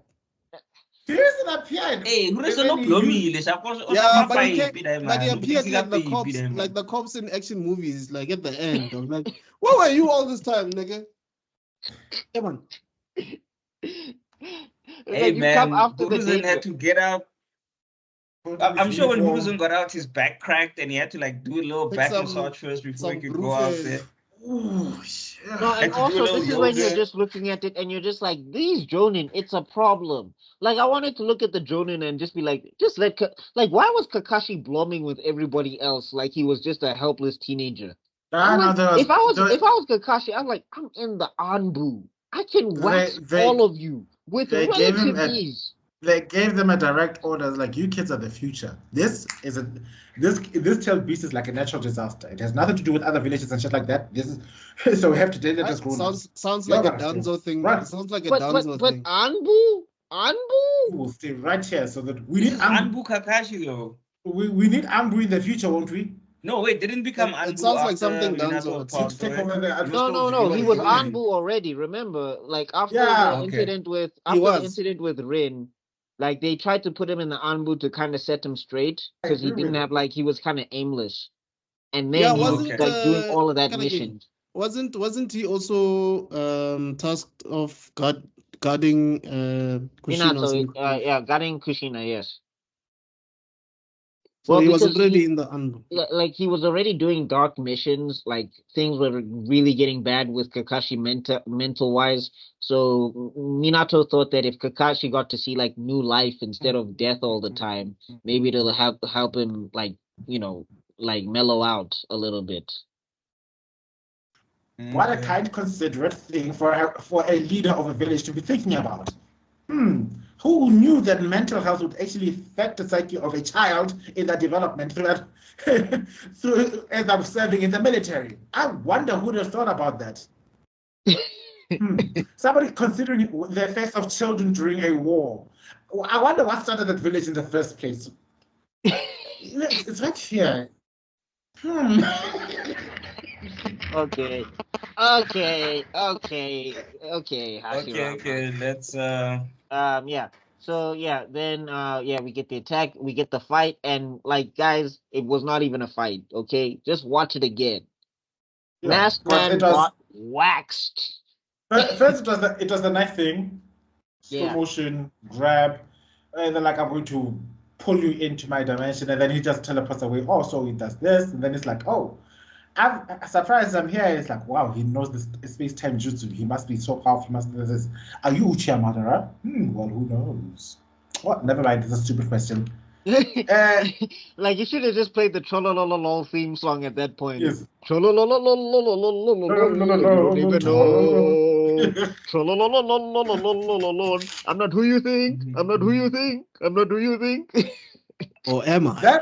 Hiruzen appeared. Hey, yeah, but he appeared like the cops in action movies, like at the end, dog. Like, where were you all this time, nigga? Come on. Hey, man, Hiruzen had to get up I'm sure when Hiruzen got out, his back cracked and he had to like do a little Take back some- massage first before he some could go out Brufes. there. Oh, shit. No, Had and to do a also little this is when you're yoga. just looking at it and you're just like, these Jonin, it's a problem. Like I wanted to look at the Jonin and just be like, just let like why was Kakashi blooming with everybody else like he was just a helpless teenager? I'm like, if I was Kakashi, I'm like, I'm in the Anbu. I can wax all of you with they gave him relative a- ease. They gave them a direct order, like you kids are the future. This tailed beast is like a natural disaster. It has nothing to do with other villages and shit like that. This is so we have to deal with this grown. Sounds like a Danzo thing. Right. It sounds like a But Danzo thing. Anbu? We'll stay right here so that we This need is Anbu Kakashi though. we need Ambu in the future, won't we? No, wait, didn't become It Anbu sounds like after something Minato Danzo passed Take away. over the He was No, still- he was doing it. Anbu already. Remember, like after Yeah, the okay. incident with He was. Rin, like they tried to put him in the Anbu to kind of set him straight because he agree didn't with have like he was kind of aimless, and Yeah, then he was wasn't, like doing all of that Kaneki, mission. Wasn't he also tasked of guarding Kushina or Minato, something? yeah, guarding Kushina, yes. So Well, he was because already in the Anbu. like he was already doing dark missions, like things were really getting bad with Kakashi mental wise. So Minato thought that if Kakashi got to see like new life instead of death all the time, maybe it'll help him like, you know, like mellow out a little bit. What a kind, considerate thing for a leader of a village to be thinking about. Who knew that mental health would actually affect the psyche of a child in their development through as I'm serving in the military? I wonder who would have thought about that. Somebody considering the effects of children during a war. I wonder what started that village in the first place. It's right here. Okay. Hashirama. Okay, let's Yeah. So yeah, then yeah, we get the attack, we get the fight, and like guys, it was not even a fight, okay? Just watch it again. Yeah, Masked but Man it was- got waxed. First, it was the knife thing, slow Yeah. motion, grab, and then like I'm going to pull you into my dimension, and then he just teleports away. Oh, so he does this, and then it's like, oh, I'm surprised I'm here. It's like, wow, he knows this space-time jutsu. He must be so powerful. He must do this. Are you Uchiha Madara? Well, who knows? What? Never mind. It's a stupid question. Like you should have just played the Trollololol theme song at that point. Yes. Trollolololololololol. You don't even know. Trollololololololol. I'm not who you think. I'm not who you think. I'm not who you think. Or am I?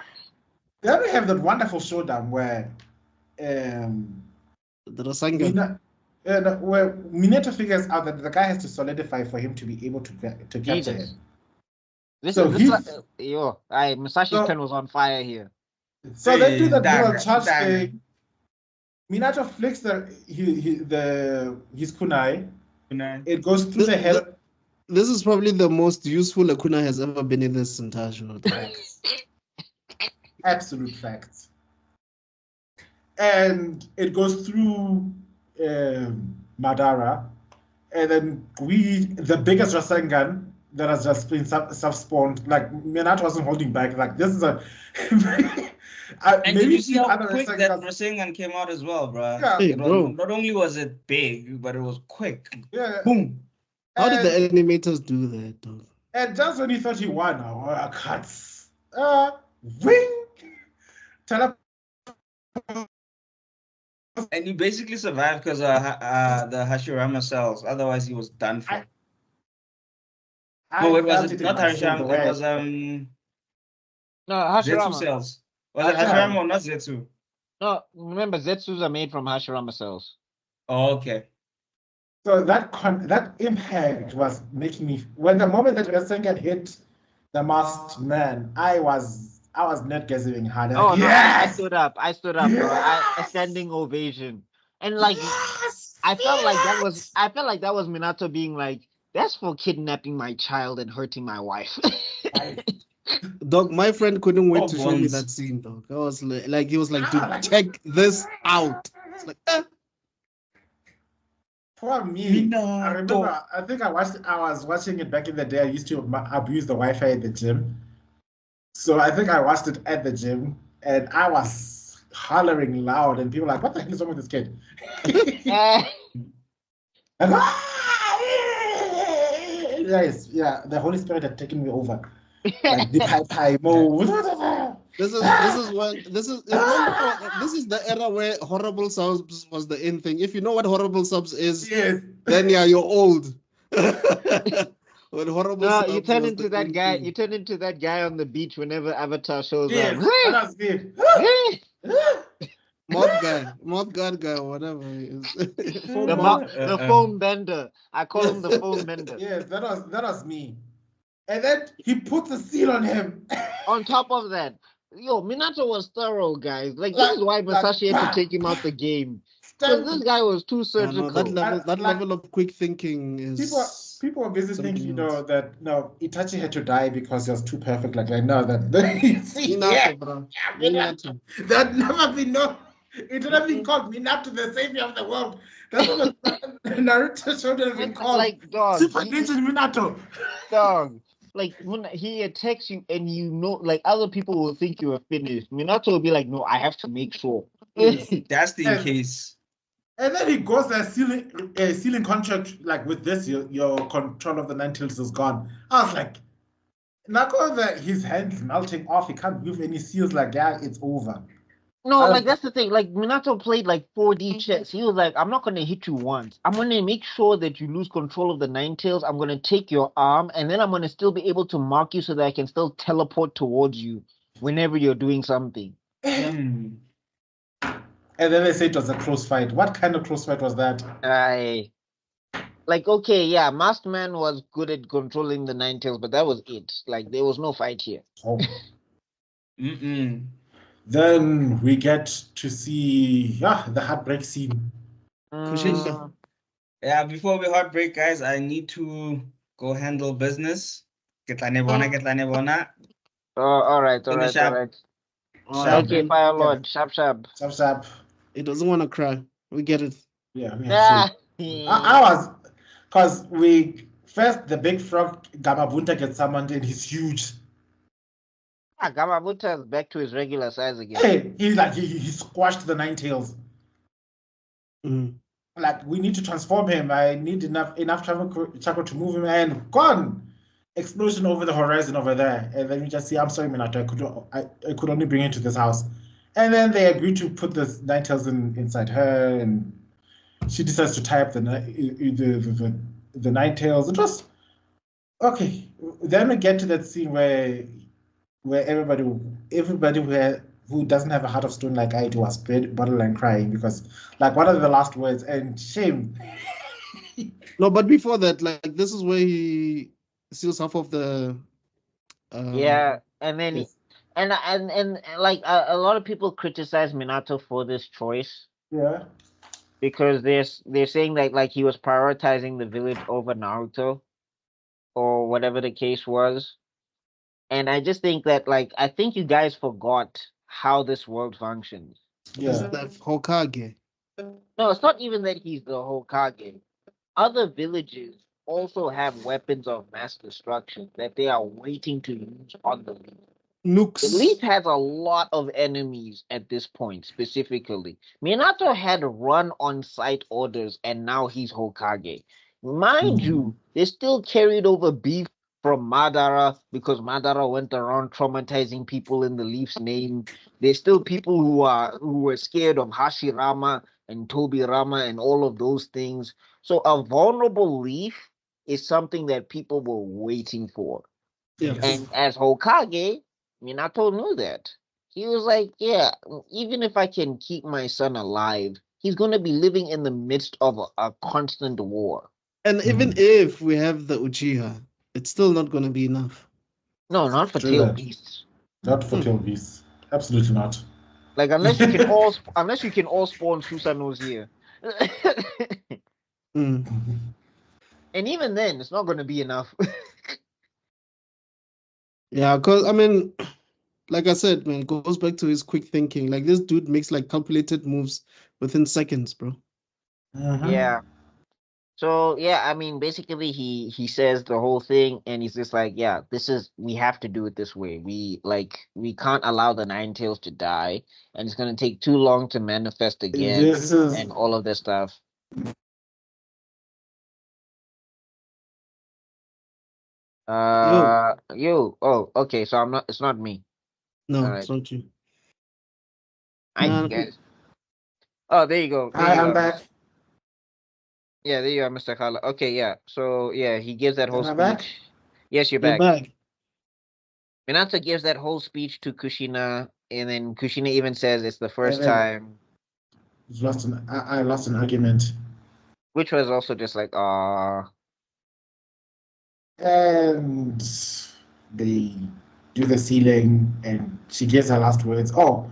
Then we have that wonderful showdown where The Rasengan. where Minato figures out that the guy has to solidify for him to be able to capture Jesus. him. Musashi's So- pen was on fire here. So they do that Dang, dual charge dang. thing. Minato flicks his kunai. It goes through the head. This is probably the most useful Akuna has ever been in this entire show. Absolute facts. And it goes through Madara, and then the biggest Rasengan that has just been self-spawned. Like Minato wasn't holding back. Like this is a. And did you see how other quick that Rasengans- Rasengan came out as well, bro? Yeah. Hey, It bro. was, not only was it big, but it was quick. Yeah. Boom. How did the And- animators do that, dog? And just when he thought he won, cuts. Wing! Teleport. And he basically survived because the Hashirama cells. Otherwise, he was done for. No, it was not Hashirama. It was No, Zetsu Hashirama. cells. Was it Hashirama. Hashirama or not Zetsu? No, remember Zetsus are made from Hashirama cells. Oh, okay. So that impact was making me. When the moment that Rasengan hit the masked man, I was netgazing hard. Oh no, I Yes! stood up, bro. A standing ovation. And like Yes! I felt like that was Minato being like, that's for kidnapping my child and hurting my wife. Dog, my friend couldn't wait Oh, to show me bones. that scene, dog. I was like, he was like, dude, check this out. It's like, For me, Minato. I remember. I think I was watching it back in the day. I used to abuse the Wi-Fi at the gym. So I think I watched it at the gym, and I was hollering loud, and people were like, "What the hell is wrong with this kid?" And, yes, yeah, the Holy Spirit had taken me over, like the pie mode. This is the era where horrible subs was the in thing. If you know what horrible subs is, Yes. then yeah, you're old. When horrible No, subs you turn was into the that in guy. thing. You turn into that guy on the beach whenever Avatar shows Yes, up. that was me. Moth guy, or whatever he is. Foam The, moth. the foam bender. I call him the foam bender. Yes, that was me. And then he put the seal on him. On top of that, Minato was thorough, guys. Like, this is why Masashi had to take him out the game. Because this guy was too surgical. That level of quick thinking is. People were busy something thinking, else. that no, Itachi had to die because he was too perfect. Like no, that Minato, bro. Minato. that never been known. It would have been called Minato, the savior of the world. That's what Naruto should have been called. Like, dog. Super Ninja Minato. Dog. Like, when he attacks you and like, other people will think you are finished. Minato will be like, no, I have to make sure. That's the case. And then he goes there, sealing contract, like with this, your control of the Nine Tails is gone. I was like, Nako, his hands melting off. He can't move any seals. Like, yeah, it's over. No, like, that's the thing. Like, Minato played like 4D chess. He was like, I'm not going to hit you once. I'm going to make sure that you lose control of the Nine Tails. I'm going to take your arm, and then I'm going to still be able to mark you so that I can still teleport towards you whenever you're doing something. And then they say it was a close fight. What kind of close fight was that? Like, okay, yeah, Masked Man was good at controlling the Nine Tails, but that was it. Like, there was no fight here. Oh. Then we get to see the heartbreak scene. Yeah, before we heartbreak, guys, I need to go handle business. Get la nebona. Oh, all right. Okay, Fire Lord, sharp. He doesn't want to cry. We get it. Yeah, I was, because the big frog Gamabunta gets summoned and he's huge. Gamabunta is back to his regular size again. Hey, he's like he squashed the Nine Tails. Like, we need to transform him. I need enough chakra to move him, and gone. Explosion over the horizon over there, and then we just see, I'm sorry, Minato, I could only bring it to this house. And then they agree to put the Nine Tails inside her, and she decides to tie up the Nine Tails. It was okay. Then we get to that scene where everybody who doesn't have a heart of stone like I do was borderline crying, because, like, what are the last words? And shame. No, but before that, like, this is where he seals half of the. Yeah, and then and like a lot of people criticize Minato for this choice. Yeah. Because they're saying that, like, he was prioritizing the village over Naruto, or whatever the case was. And I just think that, like, I think you guys forgot how this world functions. Yeah. Like Hokage. No, it's not even that he's the Hokage. Other villages also have weapons of mass destruction that they are waiting to use on the Leaf. Nukes. The Leaf has a lot of enemies at this point, specifically. Minato had run on site orders, and now he's Hokage. Mind you, they still carried over beef from Madara, because Madara went around traumatizing people in the Leaf's name. There's still people who were scared of Hashirama and Tobirama and all of those things. So a vulnerable Leaf is something that people were waiting for. Yes. And as Hokage, Minato knew that. He was like, yeah, even if I can keep my son alive, he's going to be living in the midst of a constant war. And even if we have the Uchiha, it's still not going to be enough. No, not for tail beasts. Not for tail beasts. Absolutely not. Like, unless you can all spawn Susanos here. And even then, it's not going to be enough. Yeah, because, I mean, like I said, man, it goes back to his quick thinking. Like, this dude makes, like, calculated moves within seconds, bro. Yeah. So yeah, I mean, basically, he says the whole thing, and he's just like, yeah, we have to do it this way. We can't allow the Nine Tails to die, and it's gonna take too long to manifest again, This is and all of this stuff. You. Oh, okay. So I'm not. It's not me. No, All it's right. not you. I No, guess. Oh, there you go. There Hi, you I'm go. back. Yeah, there you are, Mr. Khala. Okay, yeah. So yeah, he gives that whole Am I back? speech. Yes, you're you're back. back. Minato gives that whole speech to Kushina, and then Kushina even says it's the first And then time, I lost an argument. which was also just like, And they do the sealing, and she gives her last words. Oh,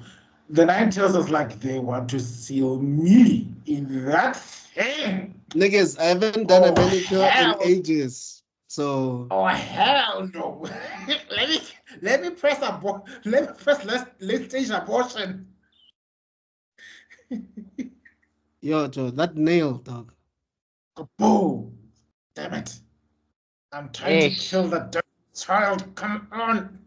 the Nine Tails is like, they want to seal me in that thing. Niggas, I haven't done a Oh, manicure in hell. ages. So Oh, hell no. let me press late stage abortion. yo, Joe, that nail, dog. Boom. Damn it. I'm trying to Ish. kill that child. Come on.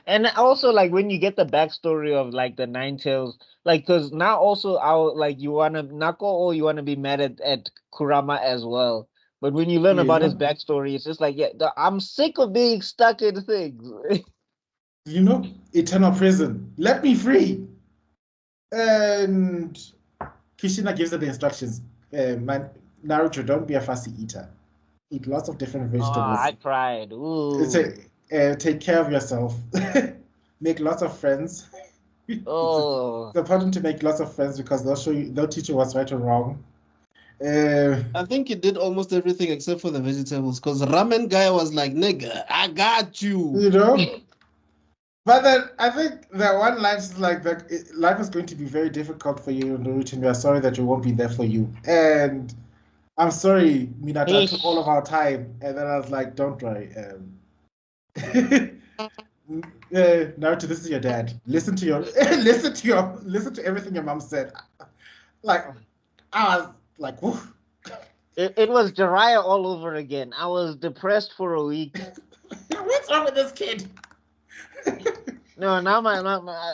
And also like when you get the backstory of like the Nine Tails, like because now also our like you wanna Nako or you wanna be mad at Kurama as well. But when you learn You about his know? backstory, it's just like I'm sick of being stuck in things. Eternal prison. Let me free. And Kushina gives her the instructions. Naruto, don't be a fussy eater. Eat lots of different Oh, vegetables. I cried. Ooh. Take care of yourself. Make lots of friends. Oh. It's important to make lots of friends because they'll teach you what's right or wrong. I think he did almost everything except for the vegetables. Because ramen guy was like, nigga, I got you. You know? But then I think that one line is like that life is going to be very difficult for you, Naruto, and we are sorry that we won't be there for you. And I'm sorry, Minato, I took all of our time. And then I was like, don't worry. Naruto, this is your dad. Listen to everything your mom said. Like, I was like, woof. It was Jiraiya all over again. I was depressed for a week. What's wrong with this kid? No, now my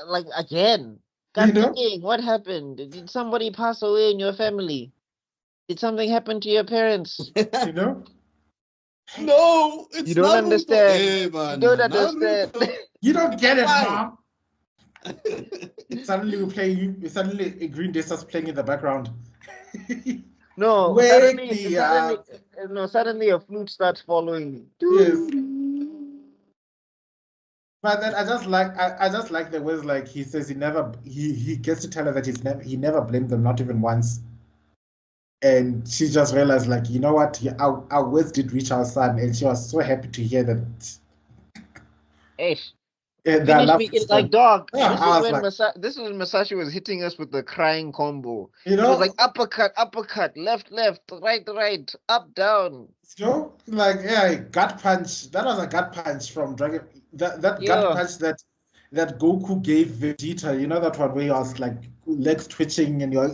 like again. You God know? dang, what happened? Did somebody pass away in your family? Did something happen to your parents? You know? No, it's You don't Naruto. understand. Hey, You man, don't understand. Naruto. You don't get it, Why? mom. Suddenly a Green Day starts playing in the background. No, Wake me up. suddenly a flute starts following. Yes. But then I just like the words like he says he gets to tell her that he never blamed them, not even once. And she just realized, like, you know what, our words did reach our son, and she was so happy to hear that. Ish. And that Finish love me is like done. dog. Yeah, This I is was when like, Masashi was hitting us with the crying combo. you It was know, like uppercut, left, right, up, down. like, yeah, gut punch. That was a gut punch from Dragon. That gut Yeah. punch that Goku gave Vegeta. You know that one where he was like legs twitching and you're.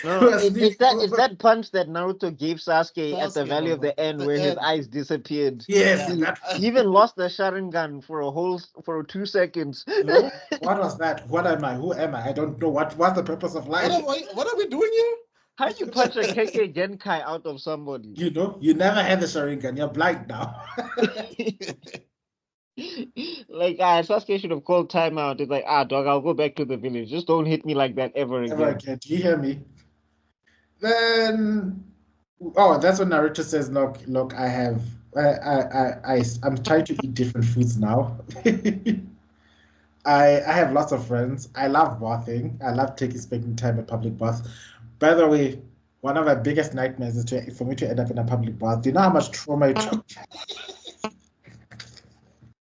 No, it's that punch that Naruto gave Sasuke at the Sasuke, Valley of the End the where his end. eyes disappeared. Yes, Yeah. that. He even lost the Sharingan for 2 seconds. No, what was that? What am I? Who am I? I don't know. What's the purpose of life? What are we doing here? How you punch a Kekkei Genkai out of somebody? You know, you never had the Sharingan. You're blind now. Like, Sasuke should have called timeout. It's like, dog, I'll go back to the village. Just don't hit me like that ever Never again. again. Do you hear me? Then, oh, that's when Naruto says, "Look, I'm trying to eat different foods now. I have lots of friends. I love bathing. I love spending time at public baths. By the way, one of my biggest nightmares is for me to end up in a public bath. Do you know how much trauma it took?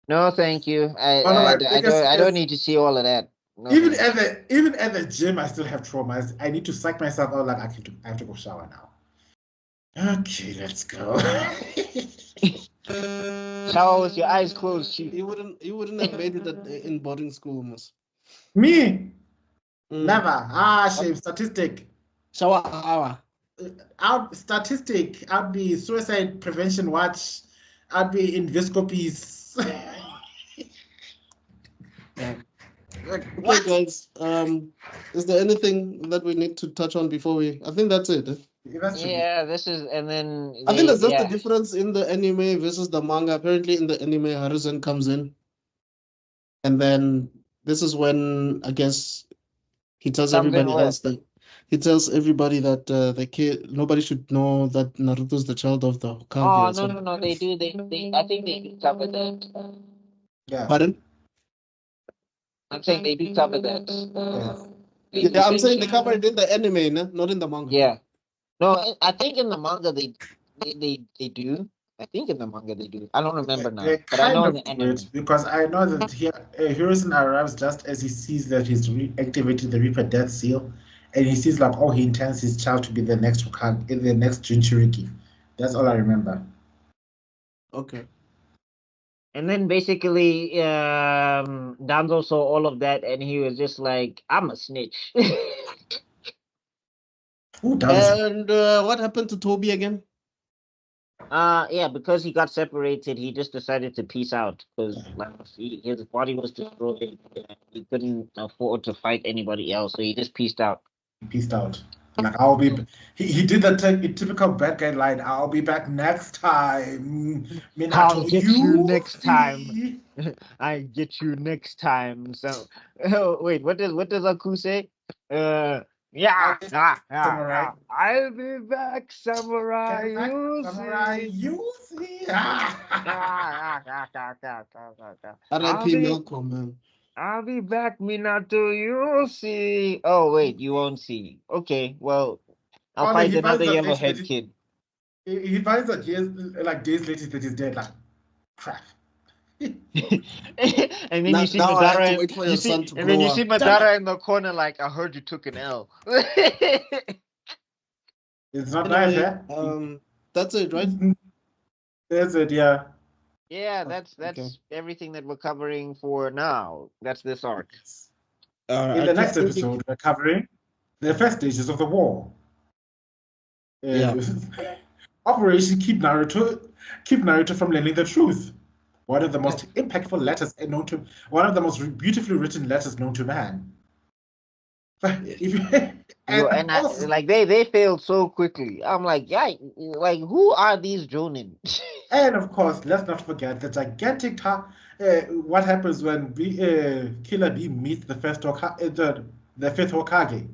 No, thank you. One of my biggest I don't fears- need to see all of that. No, Even thank you. even at the gym, I still have traumas. I need to psych myself out. Like I have to go shower now. Okay, let's go. Shower with your eyes closed, chief. You wouldn't have made it in boarding school, almost. Me? Mm. Never. Shame. Statistic. Shower hour. Out statistic, I'd be Suicide Prevention Watch, I'd be Invescopies. Okay, What? guys. Is there anything that we need to touch on before we? I think that's it. That's true. Yeah, this is, and then I think they, that's just the yeah. difference in the anime versus the manga. Apparently, in the anime, Harrison comes in, and then this is when I guess he tells Comes in everybody what? else that the kid nobody should know that Naruto's the child of the Hokage Oh, or no, something. no, they do. They, I think they do cover that. Yeah. Pardon? I'm saying they do cover that. They do Yeah, I'm say- saying they cover it in the anime, no? Not in the manga. Yeah. No, I think in the manga they do. I think in the manga they do. I don't remember now, They but I kind know in of the do anime. it because I know that here Harrison arrives just as he sees that he's reactivated the Reaper Death Seal, and he sees like, oh, he intends his child to be the next Hokage, the next Jinchuriki. That's all I remember. Okay. And then basically, Danzo saw all of that, and he was just like, "I'm a snitch." Who does? And what happened to Toby again? Yeah, because he got separated, he just decided to peace out because like his body was destroyed. And he couldn't afford to fight anybody else, so he just peaced out. Peaced out. Like I'll be. He did the typical bad guy line. I'll be back next time. Minato, I'll get you next see. time. I get you next time. So, wait, what does Aku say? Yeah, Samurai. I'll be back, samurai. You Samurai, see. you see. R.I.P. Malcolm, man. I'll be back, Minato. You'll see. Oh wait, you won't see. Okay, well, I'll Oh, no, find he finds another out yellow later that head kid. he finds out days later that he's dead. Like crap. And then Now, you see now I have to Madara, wait for you your see, son to and then grow you see up. Madara in the corner, like, I heard you took an L. It's not nice, Anyway, eh? that's it, right? That's it, yeah. Yeah, that's Okay. everything that we're covering for now. That's this arc. In the next episode, we're covering the first stages of the war. Yeah. Operation Keep Naruto from learning the truth. One of the most impactful letters known to, one of the most beautifully written letters known to man. And also, like they failed so quickly. I'm like, yeah, like who are these Jonin? and of course, let's not forget the gigantic what happens when Killer Bee meets the fifth Hokage.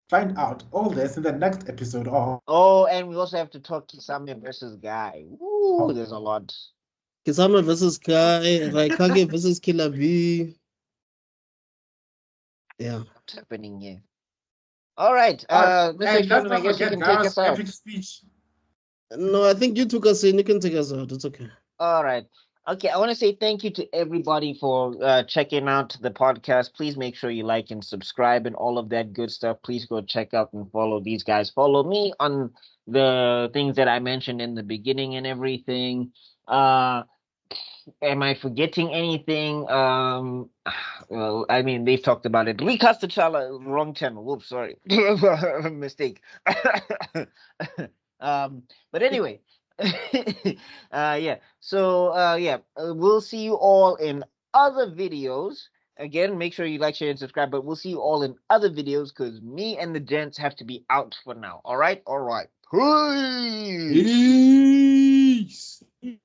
Find out all this in the next episode of. Oh, and we also have to talk Kisame versus Guy. Ooh, there's a lot. Kisame versus Kai, Raikage versus Killer B. Yeah. What's happening here? All right, And Mr. let's Jordan, I not guess you forget can take Gaara's us out. epic speech. No, I think you took us in. You can take us out. It's okay. All right. Okay, I want to say thank you to everybody for checking out the podcast. Please make sure you like and subscribe and all of that good stuff. Please go check out and follow these guys. Follow me on the things that I mentioned in the beginning and everything. Am I forgetting anything? Well, I mean, they've talked about it. Recast T'Challa, wrong channel. Whoops, sorry. Mistake. But anyway. Yeah. So yeah, we'll see you all in other videos. Again, make sure you like, share, and subscribe. But we'll see you all in other videos because me and the gents have to be out for now. All right. All right. Peace. Peace.